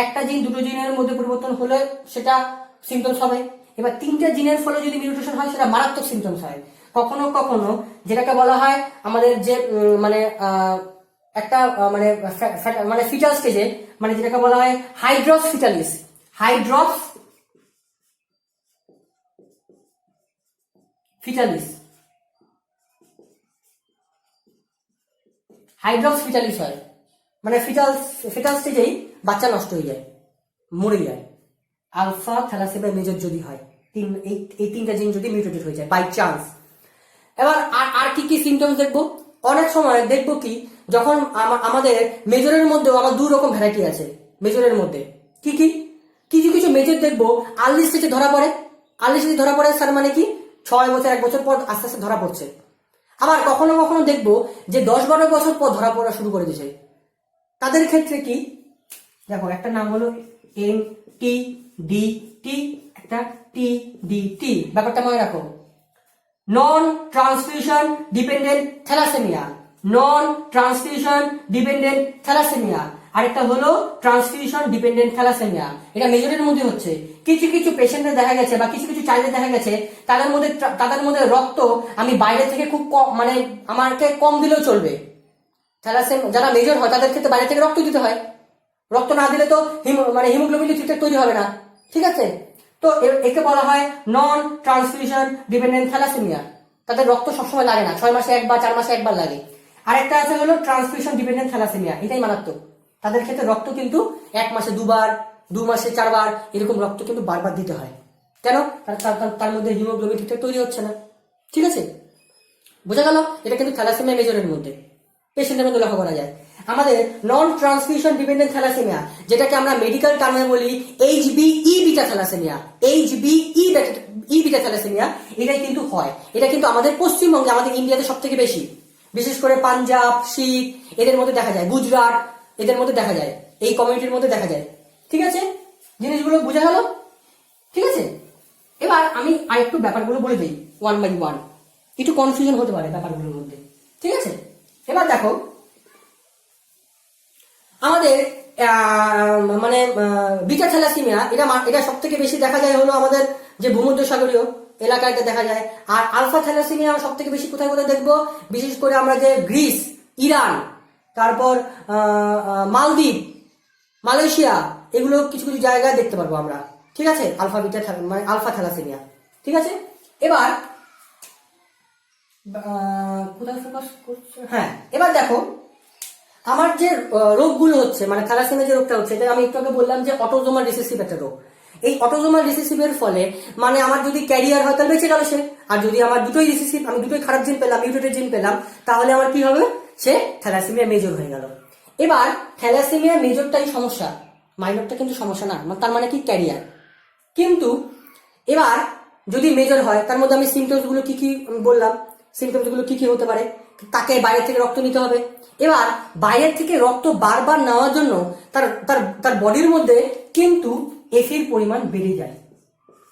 একটা জিন দুটো জিনের মধ্যে পরিবর্তন হলে সেটা সিমটমস হবে। এবার তিনটা জিনের ফলে যদি মিউটেশন হয় সেটা মারাত্মক সিমটমস হয়। কখনো কখনো যেটাকে বলা হয় আমাদের যে মানে একটা মানে ফিটাল স্টেজে, মানে যেটাকে বলা হয় হাইড্রক্স ফিটালিস, হাইড্রক্স ফিটালিস, হাইড্রক্স ফিটালিস হয়, মানে ফিটাল স্টেজেই বাচ্চা নষ্ট হয়ে যায়, মরে যায়, আলফা থ্যালাসেমিয়া মেজর যদি হয়, এই তিনটা জিন যদি মিউটেটেড হয়ে যায় বাই চান্স। এবার আর কি কি সিমটমস দেখবো, অনেক সময় দেখবো কি যখন আমাদের মেজরের মধ্যেও আমার দু রকম ভ্যারাইটি আছে। মেজরের মধ্যে কি কি কিছু কিছু মেজর দেখবো আর্লি স্টেজে ধরা পড়ে। আর্লি স্টেজে ধরা পড়ে স্যার মানে কি 6 বছর 1 বছর পর আস্তে আস্তে ধরা পড়ছে। আবার কখনো কখনো দেখবো যে 10-12 বছর পর ধরা পড়া শুরু করে দিয়েছে। তাদের ক্ষেত্রে কি দেখো, একটা নাম হলো NTDT, একটা TDT, ব্যাপারটা মনে রাখো, নন ট্রান্সফিউশন ডিপেন্ডেন্ট থ্যালাসেমিয়া, নন ট্রান্সফিউশন ডিপেন্ডেন্ট থ্যালাসেমিয়া, আরেকটা হলো ট্রান্সফিউশন ডিপেন্ডেন্ট থ্যালাসেমিয়া। এটা মেজরের মধ্যে হচ্ছে। কিছু কিছু পেশেন্টের দেখা গেছে বা কিছু কিছু চাইল্ডের দেখা গেছে তাদের মধ্যে রক্ত আমি বাইরে থেকে খুব কম, মানে আমাকে কম দিলেও চলবে। থ্যালাসেমিয়া যারা মেজর হয় তাদের ক্ষেত্রে বাইরে থেকে রক্ত দিতে হয়, রক্ত না দিলে তো হিমোগ্লোবিন ঠিকঠাক তৈরি হবে না, ঠিক আছে। তো একে বলা হয় নন ট্রান্সফিউশন ডিপেন্ডেন্ট থ্যালাসেমিয়া। তাদের রক্ত সবসময় লাগে না, 6 মাসে একবার 4 মাসে একবার লাগে। আরেকটা আছে হলো ট্রান্সফিউশন ডিপেন্ডেন্ট থ্যালাসেমিয়া, এটাই মারাত্মক। তাদের ক্ষেত্রে রক্ত কিন্তু 1 মাসে 2 বার, 2 মাসে 4 বার এরকম রক্ত কিন্তু বারবার দিতে হয়। কেন? তার মধ্যে হিমোগ্লোবিন ঠিকঠাক তৈরি হচ্ছে না, ঠিক আছে। বোঝা গেল? এটা কিন্তু থ্যালাসেমিয়া মেজরের মধ্যে, পেশেন্টের মধ্যে লক্ষ্য করা যায়। আমাদের নন ট্রান্সফিউশন ডিপেন্ডেন্ট থ্যালাসেমিয়া, যেটাকে আমরা মেডিকেল টার্মে বলি HBE beta thalassaemia, HBE beta thalassaemia, এটাই কিন্তু হয়। এটা কিন্তু আমাদের পশ্চিমবঙ্গে, আমাদের ইন্ডিয়াতে সব থেকে বেশি, বিশেষ করে পাঞ্জাব, শিখ এদের মধ্যে দেখা যায়, গুজরাট এদের মধ্যে দেখা যায়, এই কমিউনিটির মধ্যে দেখা যায়, ঠিক আছে। জিনিসগুলো বোঝা গেল, ঠিক আছে। এবার আমি আরেকটু ব্যাপারগুলো বলে দিই 1 by 1, একটু কনফিউশন হতে পারে ব্যাপারগুলোর মধ্যে, ঠিক আছে। এবার দেখো আমাদের মানে বিটা থ্যালাসেমিয়া, এটা সব থেকে বেশি দেখা যায় হলো আমাদের যে ভূমধ্যসাগরীয় এলাকায় দেখা যায়। আর আলফা থ্যালাসেমিয়া সব থেকে বেশি কোথায় কোথায় দেখবো, বিশেষ করে আমরা যে গ্রিস, ইরান, তারপর মালদ্বীপ, মালয়েশিয়া, এগুলো কিছু কিছু জায়গায় দেখতে পারবো আমরা, ঠিক আছে। মানে আলফা থ্যালাসেমিয়া, ঠিক আছে। এবার কোথায় ফোকাস করছে, হ্যাঁ এবার দেখো আমার যে রোগগুলো হচ্ছে, মানে থ্যালাসেমিয়া যে রোগটা হচ্ছে, এটা আমি একটু আগে বললাম যে অটোজোমাল রিসেসিভ একটা রোগ। এই অটোজোমাল রিসেসিভের ফলে মানে আমার যদি ক্যারিয়ার হয় তাহলে বেঁচে গেল সে, আর যদি আমার দুটোই রিসেসিভ, আমি দুটোই খারাপ জিন পেলাম, মিউটেটেড জিন পেলাম, তাহলে আমার কি হবে, সে থ্যালাসেমিয়া মেজর হয়ে গেল। এবার থ্যালাসেমিয়া মেজরটাই সমস্যা, মাইনরটা কিন্তু সমস্যা না, তার মানে কি ক্যারিয়ার। কিন্তু এবার যদি মেজর হয়, তার মধ্যে আমি সিমটমস গুলো কি কি বললাম, সিমটমস গুলো কি কি হতে পারে, তাকে বাইরে থেকে রক্ত নিতে হবে। এবার বাইরের থেকে রক্ত বারবার নেওয়ার জন্য তার তার তার বডির মধ্যে কিন্তু এফির পরিমাণ বেড়ে যায়,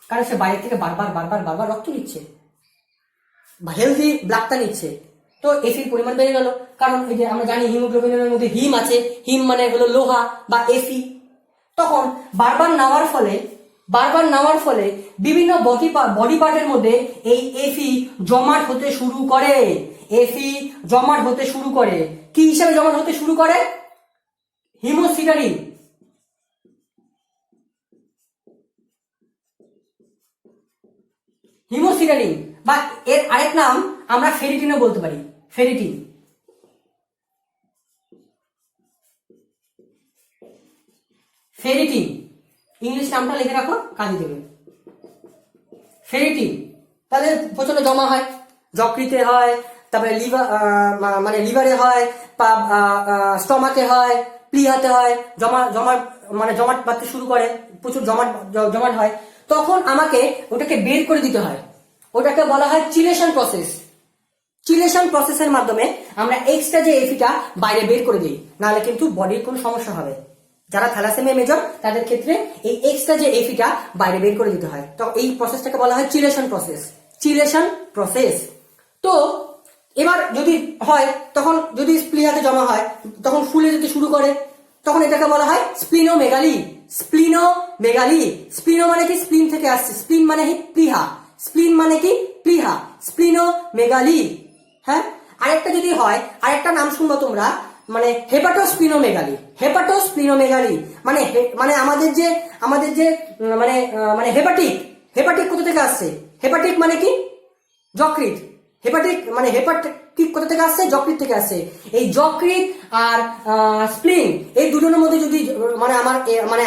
কারণ সে বাইরে থেকে বারবার বারবার বারবার রক্ত নিচ্ছে, হেলদি ব্লাডটা নিচ্ছে, তো এফির পরিমাণ বেড়ে গেল। কারণ এই যে আমরা জানি হিমোগ্লোবিনের মধ্যে হিম আছে, হিম মানে হলো লোহা বা এফি। তখন বারবার নেওয়ার ফলে বিভিন্ন বডি পার্টের মধ্যে এই এফি জমাট হতে শুরু করে, এফি জমাট হতে শুরু করে। কি হিসাবে জমাট হতে শুরু করে? হিমোসিটারিন, হিমোসিটারিন বা এর আরেক নাম আমরা ফেরিটিনও বলতে পারি, ফেরিটিন। ফেরিটিন ইংলিশ নামটা লিখে রাখো, কাজে দেবে। ফেরিটিন তাহলে প্রচন্ড জমা হয়, যকৃতে হয়, তারপরে মানে লিভারে হয়, স্টমাকে হয়, প্লিহাতে হয়, জমাট বাঁধতে শুরু করে, প্রচুর জমাট হয়। তখন আমাকে ওটাকে বের করে দিতে হয়, ওটাকে বলা হয় চিলেশন প্রসেস। চিলেশন প্রসেসের মাধ্যমে আমরা এক্সট্রা যে এফিটা বাইরে বের করে দিই, নাহলে কিন্তু বডির কোনো সমস্যা হবে। যারা থ্যালাসেমিয়া মেজর তাদের ক্ষেত্রে এই এক্সট্রা যে এফিটা বাইরে বের করে দিতে হয়, তো এই প্রসেসটাকে বলা হয় চিলেশন প্রসেস। Chelation process. তো এবার যদি হয় তখন যদি স্প্লিহাতে জমা হয় তখন ফুলে যেতে শুরু করে, তখন এটাকে বলা হয় স্প্লিনোমেগালি। স্প্লিনোমেগালি, স্প্লিনো মানে কি স্প্লিন থেকে আসছে, স্প্লিন মানে কি প্লিহা, স্প্লিন মানে কি প্লিহা, স্প্লিনোমেগালি। হ্যাঁ, আরেকটা যদি হয়, আরেকটা নাম শুনবো তোমরা, মানে হেপাটোস্প্লিনোমেগালি। হেপাটোস্প্লিনোমেগালি মানে মানে আমাদের যে মানে মানে হেপাটিক কোথা থেকে আসছে? হেপাটিক মানে কি যকৃৎ। হেপাটিক মানে হেপাটিক কোথা থেকে আসছে? যকৃৎ থেকে আসছে। এই যকৃৎ আর স্প্লিন এই দুটোর মধ্যে যদি মানে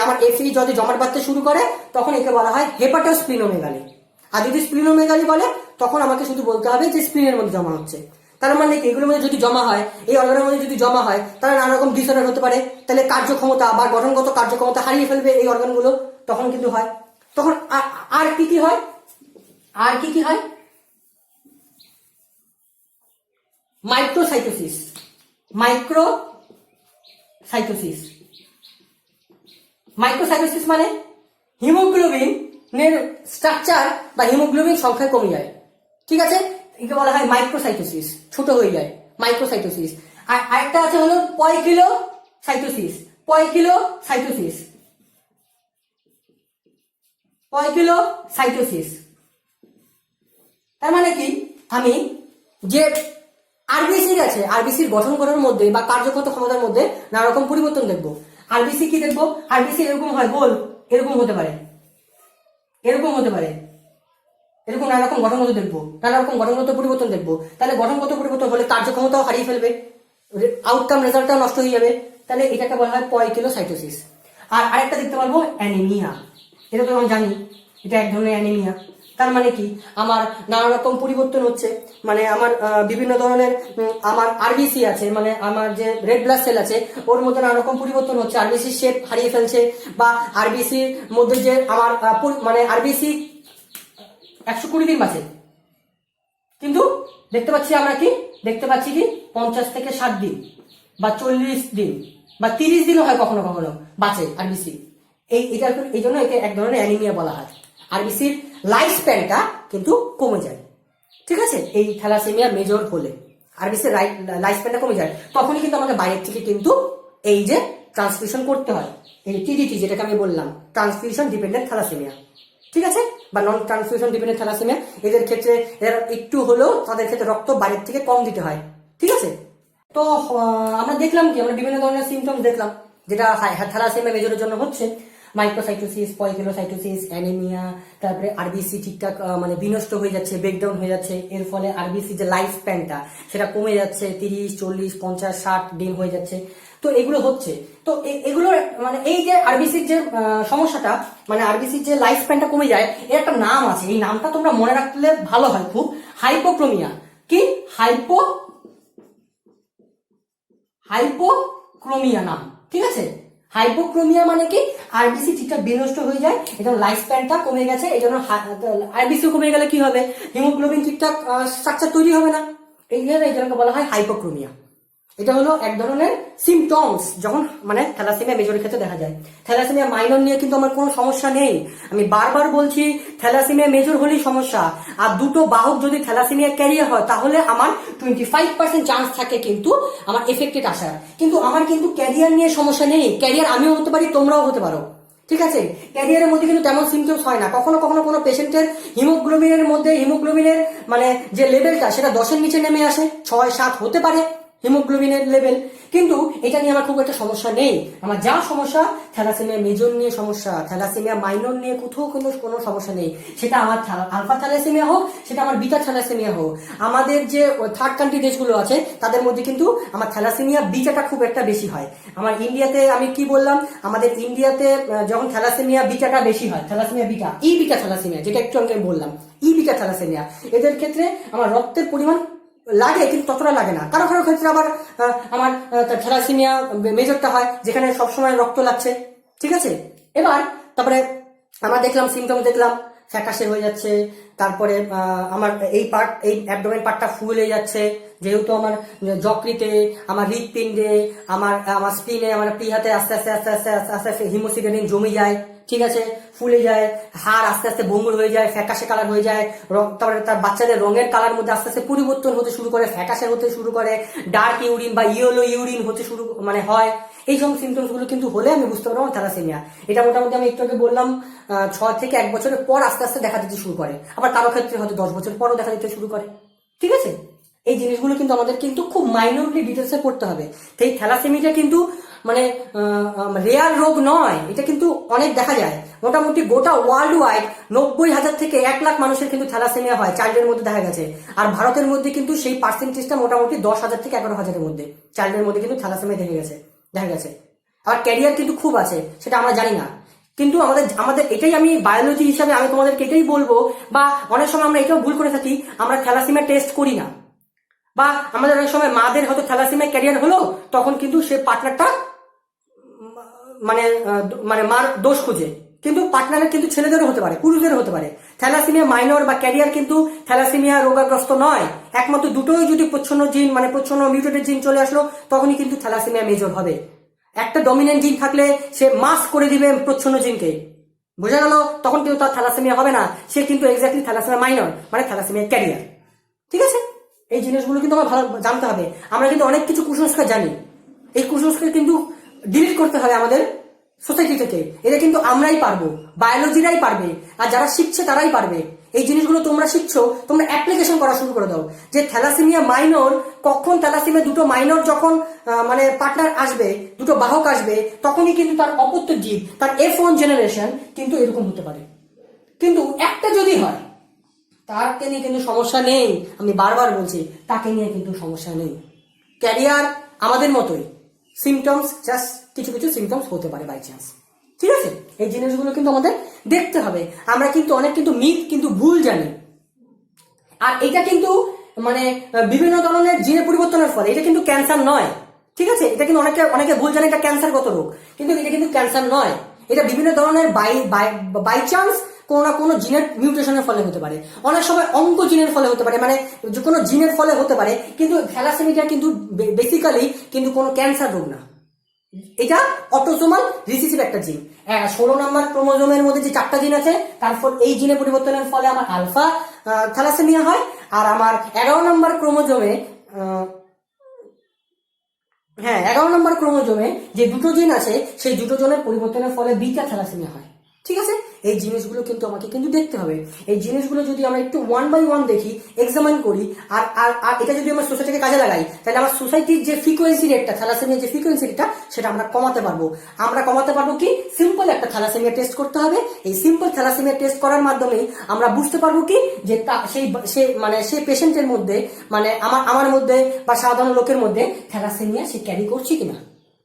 আমার এফি যদি জমাট বাঁধতে শুরু করে তখন একে বলা হয় হেপাটোস্প্লিনোমেগালি। আর যদি স্প্লিনোমেগালি বলে তখন আমাকে শুধু বলতে হবে যে স্প্লিনের মধ্যে জমা হচ্ছে। তার মানে কি এগুলোর মধ্যে যদি জমা হয়, এই অর্গানের মধ্যে যদি জমা হয়, তাহলে নানা রকম ডিসঅর্ডার হতে পারে, তাহলে কার্যক্ষমতা বা গঠনগত কার্যক্ষমতা হারিয়ে ফেলবে এই অর্গানগুলো, তখন কিন্তু হয়। তখন আর কি কি হয়? আর কি কি হয়? মাইক্রোসাইটোসিস। মাইক্রোসাইটোসিস, মাইক্রোসাইটোসিস মানে হিমোগ্লোবিনের স্ট্রাকচার বা হিমোগ্লোবিন সংখ্যা কমে যায়। ঠিক আছে, একে বলা হয় মাইক্রোসাইটোসিস, ছোট হয়ে যায় মাইক্রোসাইটোসিস। আর আরেকটা আছে হলো পয়কিলোসাইটোসিস। পয়কিলোসাইটোসিস, পয়কিলোসাইটোসিস তার মানে কি আমি যে আরবিসি আছে, আরবিসির গঠন করার মধ্যে বা কার্যগত ক্ষমতার মধ্যে নানা রকম পরিবর্তন দেখবো। আরবিসি কি দেখবো? আরবিসি এরকম হয়, গোল, এরকম হতে পারে, এরকম হতে পারে, এরকম নানা রকম গঠনগত দেখবো, নানা রকম গঠনগত পরিবর্তন দেখবো। তাহলে গঠনগত পরিবর্তন হলে কার্যক্ষমতাও হারিয়ে ফেলবে, আউটকাম রেজাল্টটাও নষ্ট হয়ে যাবে। তাহলে এটাকে বলা হয় পয়কিলোসাইটোসিস। আর আরেকটা দেখতে পারবো অ্যানিমিয়া। এটা তো আমি জানি, এটা এক ধরনের অ্যানিমিয়া। তার মানে কি আমার নানা রকম পরিবর্তন হচ্ছে, মানে আমার বিভিন্ন ধরনের আমার আরবিসি আছে, মানে আমার যে রেড ব্লাড সেল আছে ওর মধ্যে নানা রকম পরিবর্তন হচ্ছে, আরবিসি শেপ হারিয়ে ফেলছে, বা আরবিসির মধ্যে যে আমার মানে আরবিসি 120 দিন বাঁচে, কিন্তু দেখতে পাচ্ছি আমরা কি দেখতে পাচ্ছি কি 50 থেকে 60 দিন বা 40 দিন বা 30 দিনও হয় কখনো কখনো বাঁচে আরবিসি। এই জন্য একে এক ধরনের অ্যানিমিয়া বলা হয়। আরবিসির লাইফ স্প্যানটা কিন্তু কমে যায়। ঠিক আছে, এই থ্যালাসেমিয়া মেজর হলে আরবিসির লাইফ স্প্যানটা কমে যায়, তখনই কিন্তু আমাকে বাইরের থেকে কিন্তু এই যে ট্রান্সফিউশন করতে হয়, এই টিডিটি যেটাকে আমি বললাম, ট্রান্সফিউশন ডিপেন্ডেন্ট থ্যালাসেমিয়া। ঠিক আছে, বা নন ট্রান্সফিউশন ডিপেন্ডেন্ট থ্যালাসেমিয়া, এদের ক্ষেত্রে এরা একটু হলেও তাদের ক্ষেত্রে রক্ত বাইরের থেকে কম দিতে হয়। ঠিক আছে, তো আমরা দেখলাম কি, আমরা বিভিন্ন ধরনের সিমটমস দেখলাম যেটা থ্যালাসেমিয়া মেজরের জন্য হচ্ছে। মাইক্রোসাইটোসিস, পয়কিলোসাইটোসিস, অ্যানিমিয়া, তারপরে আরবিসি ঠিকঠাক মানে বিনষ্ট হয়ে যাচ্ছে, ব্রেকডাউন হয়ে যাচ্ছে, এর ফলে আরবিসি যে লাইফ স্প্যানটা সেটা কমে যাচ্ছে, 30, 40, 50, 60 দিন হয়ে যাচ্ছে। তো এগুলো হচ্ছে, তো এগুলো মানে এই যে আরবিসির যে সমস্যাটা, মানে আরবিসির যে লাইফ স্প্যানটা কমে যায়, এর একটা নাম আছে, এই নামটা তোমরা মনে রাখলে ভালো হয় খুব, হাইপোক্রোমিয়া। কি? হাইপোক্রোমিয়া নাম। ঠিক আছে, হাইপোক্রোমিয়া মানে কি আরবিসি ঠিকঠাক বিনষ্ট হয়ে যায়, এটা লাইফ স্প্যানটা কমে গেছে, এই জন্য আরবিসি কমে গেলে কি হবে, হিমোগ্লোবিন ঠিকঠাক স্ট্রাকচার তৈরি হবে না, এই জন্য বলা হয় হাইপোক্রোমিয়া। এটা হলো এক ধরনের সিমটমস যখন মানে থ্যালাসেমিয়া মেজরের ক্ষেত্রে দেখা যায়। থ্যালাসেমিয়া মাইনর নিয়ে কিন্তু আমার কোনো সমস্যা নেই, আমি বারবার বলছি থ্যালাসেমিয়া মেজর হলেই সমস্যা। আর দুটো বাহক যদি থ্যালাসেমিয়া ক্যারিয়ার হয় তাহলে আমার 25% চান্স থাকে কিন্তু আমার এফেক্টেড আসার। কিন্তু আমার কিন্তু ক্যারিয়ার নিয়ে সমস্যা নেই, ক্যারিয়ার আমিও হতে পারি, তোমরাও হতে পারো। ঠিক আছে, ক্যারিয়ারের মধ্যে কিন্তু তেমন সিমটমস হয় না, কখনো কখনো কোনো পেশেন্টের হিমোগ্লোবিনের মানে যে লেভেলটা সেটা 10-এর নিচে নেমে আসে, 6-7 হতে পারে হিমোগ্লোবিনের লেভেল, কিন্তু এটা নিয়ে আমার খুব একটা সমস্যা নেই। আমার যা সমস্যা থ্যালাসেমিয়া মেজর নিয়ে সমস্যা, থ্যালাসেমিয়া মাইনর নিয়ে কোথাও কিন্তু কোনো সমস্যা নেই। সেটা আমার আলফা থ্যালাসেমিয়া হোক, সেটা আমার বিটা থ্যালাসেমিয়া হোক। আমাদের যে থার্ড কান্ট্রি দেশগুলো আছে তাদের মধ্যে কিন্তু আমার থ্যালাসেমিয়া বিটাটা খুব একটা বেশি হয়। আমার ইন্ডিয়াতে আমি কি বললাম, আমাদের ইন্ডিয়াতে যখন থ্যালাসেমিয়া বিটাটা বেশি হয়, থ্যালাসেমিয়া বিটা, ই বিটা থ্যালাসেমিয়া যেটা একটু আগে বললাম, ই বিটা থ্যালাসেমিয়া, এদের ক্ষেত্রে আমার রক্তের পরিমাণ লাগে কিন্তু ততটা লাগে না। কারো কারো ক্ষেত্রে আবার আমার থ্যালাসেমিয়া মেজরটা হয় যেখানে সবসময় রক্ত লাগছে। ঠিক আছে, এবার তারপরে আমরা দেখলাম সিমটম দেখলাম, ফ্যাকাশে হয়ে যাচ্ছে, তারপরে আমার এই অ্যাবডোমেন পার্টটা ফুলে যাচ্ছে, যেহেতু আমার যকৃতে, আমার হৃৎপিণ্ডে, আমার স্প্লিনে, আমার প্লিহাতে আস্তে আস্তে আস্তে আস্তে আস্তে আস্তে আস্তে হিমোসিডেনিন জমে যায়। ঠিক আছে, ফুলে যায়, হাড় আস্তে আস্তে ভঙ্গুর হয়ে যায়, ফ্যাকাশে কালার হয়ে যায়, তারপরে তার বাচ্চাদের রঙের কালার মধ্যে আস্তে আস্তে পরিবর্তন হতে শুরু করে, ফ্যাকাশে হতে শুরু করে, ডার্ক ইউরিন বা ইয়েলো ইউরিন হতে শুরু হয়। এই সব সিমটমস গুলো কিন্তু হলে আমি বুঝতে পারবো থ্যালাসেমিয়া। এটা মোটামুটি আমি একটু আগে বললাম 6 থেকে 1 বছরের পর আস্তে আস্তে দেখা দিতে শুরু করে, আবার কারো ক্ষেত্রে হয়তো 10 বছর পরও দেখা দিতে শুরু করে। ঠিক আছে, এই জিনিসগুলো কিন্তু আমাদের কিন্তু খুব মাইনরলি ডিটেলসে পড়তে হবে। তো এই থ্যালাসেমিয়াটা কিন্তু মানে রেয়ার রোগ নয়, এটা কিন্তু অনেক দেখা যায়। মোটামুটি গোটা ওয়ার্ল্ড ওয়াইড 90,000 থেকে 1 লাখ মানুষের কিন্তু থ্যালাসেমিয়া হয়, চাইল্ডের মধ্যে দেখা গেছে। আর ভারতের মধ্যে কিন্তু সেই পার্সেন্টেজটা মোটামুটি 10,000 থেকে 11,000-এর মধ্যে চাইল্ডের মধ্যে কিন্তু থ্যালাসেমিয়া দেখা গেছে। আবার ক্যারিয়ার কিন্তু খুব আছে, সেটা আমরা জানি না। কিন্তু আমাদের এটাই, আমি বায়োলজি হিসাবে আমি তোমাদেরকে এটাই বলবো, বা অনেক সময় আমরা এটাও ভুল করে থাকি, আমরা থ্যালাসেমিয়া টেস্ট করি না, বা আমাদের অনেক সময় মাদের হয়তো থ্যালাসেমিয়া ক্যারিয়ার হলো, তখন কিন্তু সে পার্টনারটা মানে মার দোষ খুঁজে, কিন্তু পার্টনারের কিন্তু ছেলেদেরও হতে পারে, পুরুষদেরও হতে পারে। থ্যালাসেমিয়া মাইনর বা ক্যারিয়ার কিন্তু থ্যালাসেমিয়া রোগাগ্রস্ত নয়। একমাত্র দুটোই যদি প্রচ্ছন্ন জিন মানে প্রচ্ছন্ন মিউটেটেড জিন চলে আসলো, তখনই কিন্তু থ্যালাসেমিয়া মেজর হবে। একটা ডমিনেন্ট জিন থাকলে সে মাস্ক করে দিবে প্রচ্ছন্ন জিনকে, বোঝা গেল? তখন কিন্তু তার থ্যালাসেমিয়া হবে না, সে কিন্তু এক্স্যাক্টলি থ্যালাসেমিয়া মাইনর মানে থ্যালাসেমিয়া ক্যারিয়ার। ঠিক আছে, এই জিনিসগুলো কিন্তু আমার ভালো জানতে হবে। আমরা কিন্তু অনেক কিছু কুসংস্কার জানি, এই কুসংস্কার কিন্তু ডিলিট করতে হবে আমাদের সোসাইটি থেকে। এটা কিন্তু আমরাই পারবো, বায়োলজিরাই পারবে, আর যারা শিখছে তারাই পারবে। এই জিনিসগুলো তোমরা শিখছো, তোমরা অ্যাপ্লিকেশন করা শুরু করে দাও, যে থ্যালাসেমিয়া মাইনর কখন, থ্যালাসেমিয়া দুটো মাইনর যখন মানে পার্টনার আসবে, দুটো বাহক আসবে, তখনই কিন্তু তার অপত্য জীব, তার F1 জেনারেশন কিন্তু এরকম হতে পারে। কিন্তু একটা যদি হয়, তাকে নিয়ে কিন্তু সমস্যা নেই। আমি বারবার বলছি, তাকে নিয়ে কিন্তু সমস্যা নেই। ক্যারিয়ার আমাদের মতোই, সিমটমস জাস্ট কিছু কিছু সিমটমস হতে পারে বাই চান্স। ঠিক আছে, এই জিনিসগুলো কিন্তু আমাদের দেখতে হবে। আমরা কিন্তু অনেক কিন্তু মিথ কিন্তু ভুল জানি, আর এটা কিন্তু মানে বিভিন্ন ধরনের জিনের পরিবর্তনের ফলে, এটা কিন্তু ক্যান্সার নয়। ঠিক আছে, এটা কিন্তু অনেকে ভুল জানে এটা ক্যান্সারগত রোগ, কিন্তু এটা কিন্তু ক্যান্সার নয়। এটা বিভিন্ন ধরনের বাই চান্স কোনো না কোনো জিনের মিউটেশনের ফলে হতে পারে, অনেক সময় অঙ্ক জিনের ফলে হতে পারে, মানে যে কোনো জিনের ফলে হতে পারে। কিন্তু থ্যালাসেমিয়া কিন্তু বেসিক্যালি কিন্তু কোনো ক্যান্সার রোগ না, এটা অটোসোমাল রিসিসিভ একটা জিন। 16 নম্বর ক্রোমোজোমের মধ্যে যে 4টা জিন আছে, তারপর এই জিনের পরিবর্তনের ফলে আমার আলফা থ্যালাসেমিয়া হয়, আর আমার 11 নম্বর ক্রোমোজোমে 11 নম্বর ক্রোমোজোমে যে দুটো জিন আছে, সেই দুটো জনের পরিবর্তনের ফলে বিটা থ্যালাসেমিয়া হয়। ঠিক আছে, এই জিনিসগুলো কিন্তু আমাকে কিন্তু দেখতে হবে। এই জিনিসগুলো যদি আমরা একটু 1 বাই 1 দেখি, এক্সামিন করি, আর আর এটা যদি আমরা সোসাইটিকে কাজে লাগাই, তাহলে আমার সোসাইটির যে ফ্রিকোয়েন্সি রেটটা, থ্যালাসেমিয়ার যে ফ্রিকোয়েন্সি রেটটা, সেটা আমরা কমাতে পারবো। আমরা কমাতে পারবো কি? সিম্পল একটা থ্যালাসেমিয়া টেস্ট করতে হবে। এই সিম্পল থ্যালাসেমিয়া টেস্ট করার মাধ্যমেই আমরা বুঝতে পারবো কি, যে সেই পেশেন্টের মধ্যে, মানে আমার মধ্যে বা সাধারণ লোকের মধ্যে থ্যালাসেমিয়া সে ক্যারি করছে কিনা।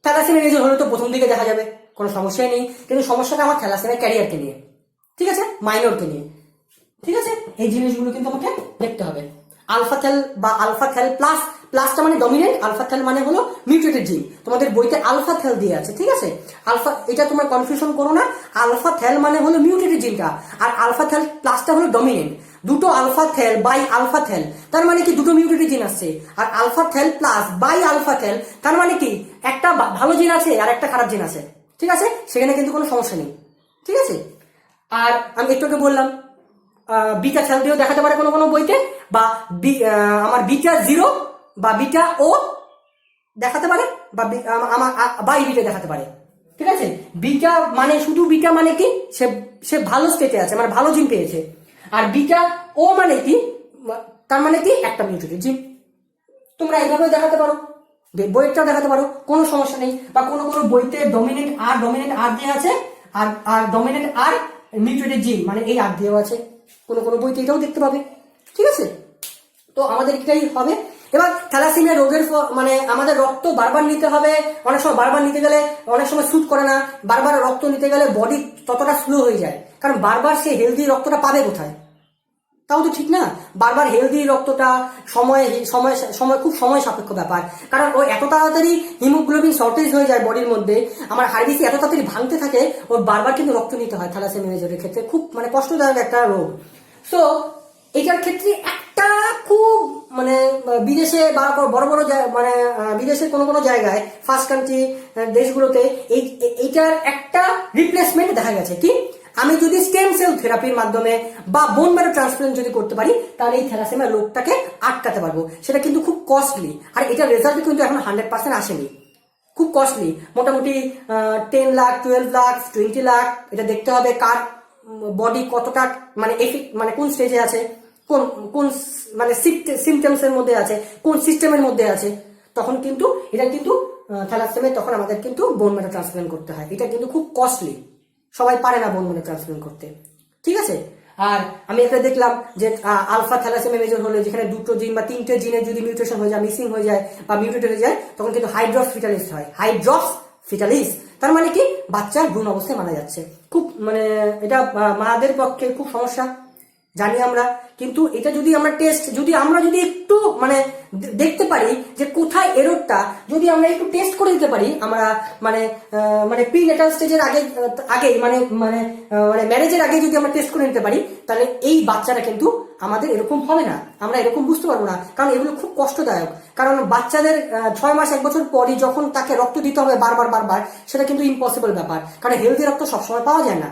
থ্যালাসেমিয়া মেজর হলে তো প্রথম দিকে দেখা যাবে, কোনো সমস্যাই নেই। কিন্তু সমস্যাটা আমার থ্যালাসেমিয়া ক্যারিয়ারকে নিয়ে, ঠিক আছে, মাইনরকে নিয়ে। ঠিক আছে, এই জিনিসগুলো কিন্তু আমাকে দেখতে হবে। আলফা থ্যাল বা আলফা থ্যাল প্লাস, প্লাসটা মানে ডমিনেন্ট, আলফা থ্যাল মানে হলো মিউটেটেড জিন। তোমাদের বইতে আলফা থ্যাল দিয়ে আছে, ঠিক আছে। আলফা, এটা তোমরা কনফিউশন করো না, আলফা থ্যাল মানে হলো মিউটেটেড জিনটা, আর আলফা থ্যাল প্লাসটা হলো ডমিনেন্ট। দুটো alpha thal by alpha thal, তার মানে কি দুটো মিউটেটেড জিন আসছে। আর alpha thal plus by alpha thal, তার মানে কি একটা ভালো জিন আছে আর একটা খারাপ জিন আছে। ঠিক আছে, সেখানে কিন্তু কোনো সমস্যা নেই। ঠিক আছে, আর আমি একটু আগে বললাম বিটা থ্যাল দিয়েও দেখাতে পারে কোনো কোনো বইতে, বা আমার বিটা 0 বা বিটা ও দেখাতে পারে, বা আমার বাই বিটা দেখাতে পারে। ঠিক আছে, বিটা মানে শুধু বিটা মানে কি, সে ভালো স্টেটে আছে, মানে ভালো জিন পেয়েছে। আর বিটা ও মানে কি, তার মানে কি একটা মিউটেটেড জিন। তোমরা এইভাবে দেখাতে পারো, বইটাও দেখাতে পারো, কোনো সমস্যা নেই। বা কোনো কোনো বইতে ডমিনেন্ট আর দিয়ে আছে, আর ডমিনেন্ট আর মিউটেটেড জিন মানে এই আর দিয়েও আছে, কোনো কোনো বইতে এটাও দেখতে পাবে। ঠিক আছে, তো আমাদের এটাই হবে। এবার থ্যালাসেমিয়া রোগের মানে আমাদের রক্ত বারবার নিতে হবে, অনেক সময় বারবার নিতে গেলে অনেক সময় স্যুট করে না, বারবার রক্ত নিতে গেলে বডি ততটা স্লো হয়ে যায়, কারণ বারবার সে হেলদি রক্তটা পাবে কোথায়? তাও তো ঠিক না। বারবার হেলদি রক্তটা সময় খুব সময় সাপেক্ষ ব্যাপার, কারণ ও এত তাড়াতাড়ি হিমোগ্লোবিন শর্টেজ হয়ে যায় বডির মধ্যে, আমার হাড়বিসি এত তাড়াতাড়ি ভাঙতে থাকে, ওর বারবার কিন্তু রক্ত নিতে হয়। থ্যালাসেমিয়া মেজরের ক্ষেত্রে খুব মানে কষ্টদায়ক একটা রোগ। সো এটার ক্ষেত্রে একটা খুব মানে বিদেশে বা বড় বড় মানে বিদেশের কোনো কোনো জায়গায় ফার্স্ট কান্ট্রি দেশগুলোতে এইটার একটা রিপ্লেসমেন্ট দেখা গেছে কি, আমি যদি স্টেম সেল থেরাপির মাধ্যমে বা বোন ম্যারো ট্রান্সপ্লান্ট যদি করতে পারি তাহলে এই থ্যালাসেমিয়া রোগটাকে আটকাতে পারবো। সেটা কিন্তু খুব কস্টলি, আর এটার রেজাল্ট কিন্তু এখন 100% আসেনি, খুব কস্টলি, মোটামুটি 10 লাখ 12 লাখ 20 লাখ। এটা দেখতে হবে কার বডি কতটা মানে মানে কোন স্টেজে আছে, কোন কোন মানে সিমটমস এর মধ্যে আছে, কোন সিস্টেমের মধ্যে আছে, তখন কিন্তু এটা কিন্তু থ্যালাসেমিয়া তখন আমাদের কিন্তু বোন ম্যারো ট্রান্সপ্লান্ট করতে হয়। এটা কিন্তু খুব কস্টলি, সবাই পারে না বোন ম্যারো ট্রান্সপ্লান্ট করতে, ঠিক আছে। আর আমি একটা দেখলাম যে আলফা থ্যালাসেমিয়া মেজর হলে যেখানে 2টো জিন বা 3টে জিনের যদি মিউটেশন হয়ে যায়, মিসিং হয়ে যায় বা মিউটেট হয়ে যায়, তখন কিন্তু হাইড্রক্স ফিটালিস হয়। হাইড্রক্স ফিটালিস তার মানে কি, বাচ্চার ভ্রূণ অবস্থায় মারা যাচ্ছে। খুব মানে এটা মাদের পক্ষে খুব সমস্যা জানি আমরা, কিন্তু এটা যদি আমরা আমরা যদি একটু মানে দেখতে পারি যে কোথায় এররটা, যদি আমরা একটু টেস্ট করে দিতে পারি, আমরা মানে মানে প্রিনেটাল স্টেজের আগেই মানে মানে মানে ম্যারেজের আগে যদি আমরা টেস্ট করে নিতে পারি, তাহলে এই বাচ্চারা কিন্তু আমাদের এরকম হবে না, আমরা এরকম বুঝতে পারবো না। কারণ এগুলো খুব কষ্টদায়ক, কারণ বাচ্চাদের 6 মাস 1 বছর পরই যখন তাকে রক্ত দিতে হবে বারবার, সেটা কিন্তু ইম্পসিবল ব্যাপার, কারণ হেলদি রক্ত সবসময় পাওয়া যায় না,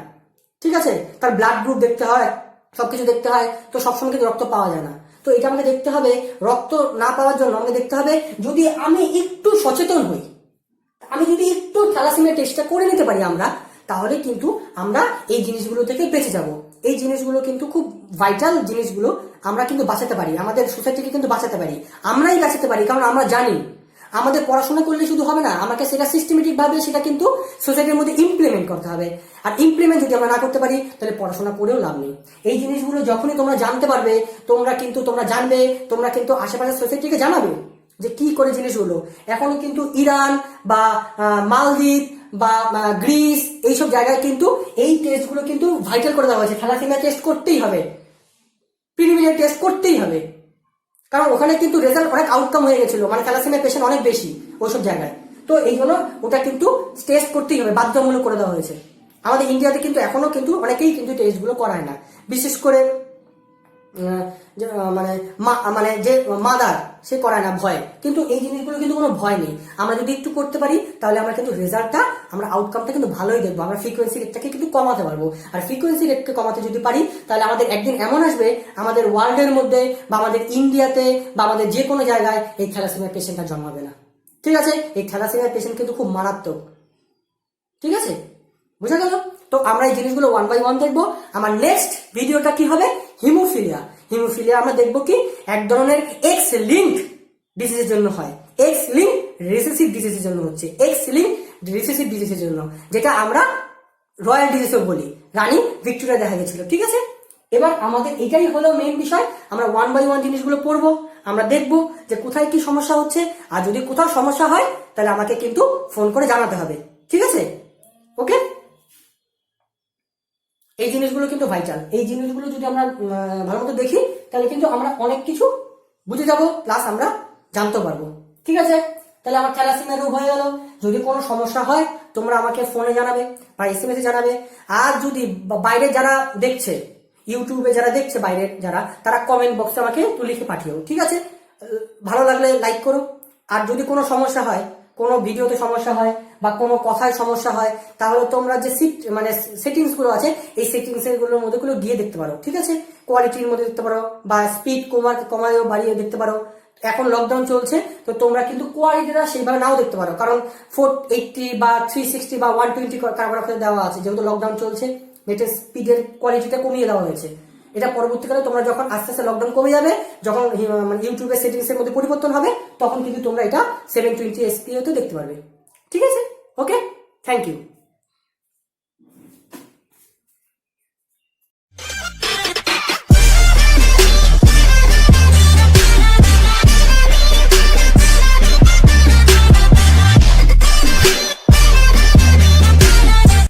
ঠিক আছে। তার ব্লাড গ্রুপ দেখতে হয়, সবকিছু দেখতে হয়, তো সবসময় কিন্তু রক্ত পাওয়া যায় না। তো এটা আমাকে দেখতে হবে, রক্ত না পাওয়ার জন্য আমাকে দেখতে হবে, যদি আমি একটু সচেতন হই, আমি যদি একটু থ্যালাসেমিয়া টেস্টটা করে নিতে পারি আমরা, তাহলে কিন্তু আমরা এই জিনিসগুলো থেকে বেঁচে যাব। এই জিনিসগুলো কিন্তু খুব ভাইটাল জিনিসগুলো, আমরা কিন্তু বাঁচাতে পারি, আমাদের সোসাইটিকে কিন্তু বাঁচাতে পারি, আমরাই বাঁচাতে পারি, কারণ আমরা জানি। আমাদের পড়াশোনা করলে শুধু হবে না, আমাকে সেটা সিস্টেমেটিক ভাবে সেটা কিন্তু সোসাইটির মধ্যে ইমপ্লিমেন্ট করতে হবে। আর ইমপ্লিমেন্ট যদি আমরা না করতে পারি, তাহলে পড়াশোনা করেও লাভ নেই। এই জিনিসগুলো যখনই তোমরা জানতে পারবে, তোমরা জানবে, তোমরা কিন্তু আশেপাশের সোসাইটিকে জানাবে যে কি করে জিনিসগুলো। এখনো কিন্তু ইরান বা মালদ্বীপ বা গ্রিস এইসব জায়গায় কিন্তু এই টেস্টগুলো কিন্তু ভাইটাল করে দেওয়া হয়েছে। থ্যালাসেমিয়া টেস্ট করতেই হবে, প্রিলিমিনারি টেস্ট করতেই হবে, কারণ ওখানে কিন্তু রেজাল্ট অনেক আউটকাম হয়ে গেছিল, মানে থ্যালাসেমিয়া পেশেন্ট অনেক বেশি ওইসব জায়গায়। তো এই জন্য ওটা কিন্তু টেস্ট করতেই হবে, বাধ্যতামূলক করে দেওয়া হয়েছে। আমাদের ইন্ডিয়াতে কিন্তু এখনো কিন্তু অনেকেই কিন্তু টেস্টগুলো করায় না, বিশেষ করে মানে মানে যে মাদার সে করায় না ভয়, কিন্তু এই জিনিসগুলো কিন্তু কোনো ভয় নেই। আমরা যদি একটু করতে পারি, তাহলে আমরা কিন্তু রেজাল্টটা, আমরা আউটকামটা কিন্তু ভালোই দেখবো। আমরা ফ্রিকোয়েন্সি রেটটাকে কিন্তু কমাতে পারবো, আর ফ্রিকোয়েন্সি রেটকে কমাতে যদি পারি, তাহলে আমাদের একদিন এমন আসবে আমাদের ওয়ার্ল্ডের মধ্যে বা আমাদের ইন্ডিয়াতে বা আমাদের যে কোনো জায়গায় এই থ্যালাসেমিয়া পেশেন্টটা জন্মাবে না, ঠিক আছে। এই থ্যালাসেমিয়া পেশেন্ট কিন্তু খুব মারাত্মক, ঠিক আছে, বুঝা গেল। তো আমরা এই জিনিসগুলো 1 by 1 দেখবো। আমার নেক্সট ভিডিওটা কি হবে, হিমোফিলিয়া। হিমোফিলিয়া আমরা দেখবো কি, এক ধরনের এক্স লিঙ্ক ডিজিজের জন্য হয়, এক্স লিঙ্ক রিসেসিভ ডিজিজের জন্য হচ্ছে, এক্স লিঙ্ক রিসেসিভ ডিজিজের জন্য, যেটা আমরা রয়্যাল ডিজিজও বলি, রানী ভিক্টোরিয়া দেখা গেছিল, ঠিক আছে। এবার আমাদের এটাই হলো মেইন বিষয়, আমরা 1 by 1 জিনিসগুলো পড়বো, আমরা দেখবো যে কোথায় কি সমস্যা হচ্ছে, আর যদি কোথাও সমস্যা হয় তাহলে আমাকে কিন্তু ফোন করে জানাতে হবে, ঠিক আছে, ওকে। এই জিনিসগুলো কিন্তু ভাইটাল, এই জিনিসগুলো যদি আমরা ভালো মতো দেখি, তাহলে কিন্তু আমরা অনেক কিছু বুঝে যাব, প্লাস আমরা জানতে পারবো, ঠিক আছে। তাহলে আমার থ্যালাসেমিয়া রোগ হয়ে গেল। যদি কোনো সমস্যা হয় তোমরা আমাকে ফোনে জানাবে বা SMS এ জানাবে, আর যদি বাইরে যারা দেখছে, ইউটিউবে যারা দেখছে বাইরের যারা, তারা কমেন্ট বক্সে আমাকে লিখে পাঠিও, ঠিক আছে। ভালো লাগলে লাইক করো। আর যদি কোনো সমস্যা হয়, কোনো ভিডিওতে সমস্যা হয় বা কোনো কথায় সমস্যা হয়, তাহলে তোমরা যে মানে সেটিংস গুলো আছে, এই সেটিংস গুলোর মধ্যে গুলো গিয়ে দেখতে পারো, ঠিক আছে। কোয়ালিটির মধ্যে দেখতে পারো বা স্পিড কমায়ও বাড়িয়ে দেখতে পারো। এখন লকডাউন চলছে, তো তোমরা কিন্তু কোয়ালিটিটা সেইভাবে নাও দেখতে পারো, কারণ 480 বা 360 বা 120 কারবার দেওয়া আছে, যেহেতু লকডাউন চলছে, নেটের স্পিডের কোয়ালিটিটা কমিয়ে দেওয়া হয়েছে। এটা পরবর্তীকালে তোমরা যখন আস্তে আস্তে লকডাউন কমে যাবে, যখন মানে ইউটিউবের সেটিংস এর মধ্যে পরিবর্তন হবে, তখন কিন্তু তোমরা এটা 720 SPA তে দেখতে পারবে, ঠিক আছে, ওকে, থ্যাংক ইউ।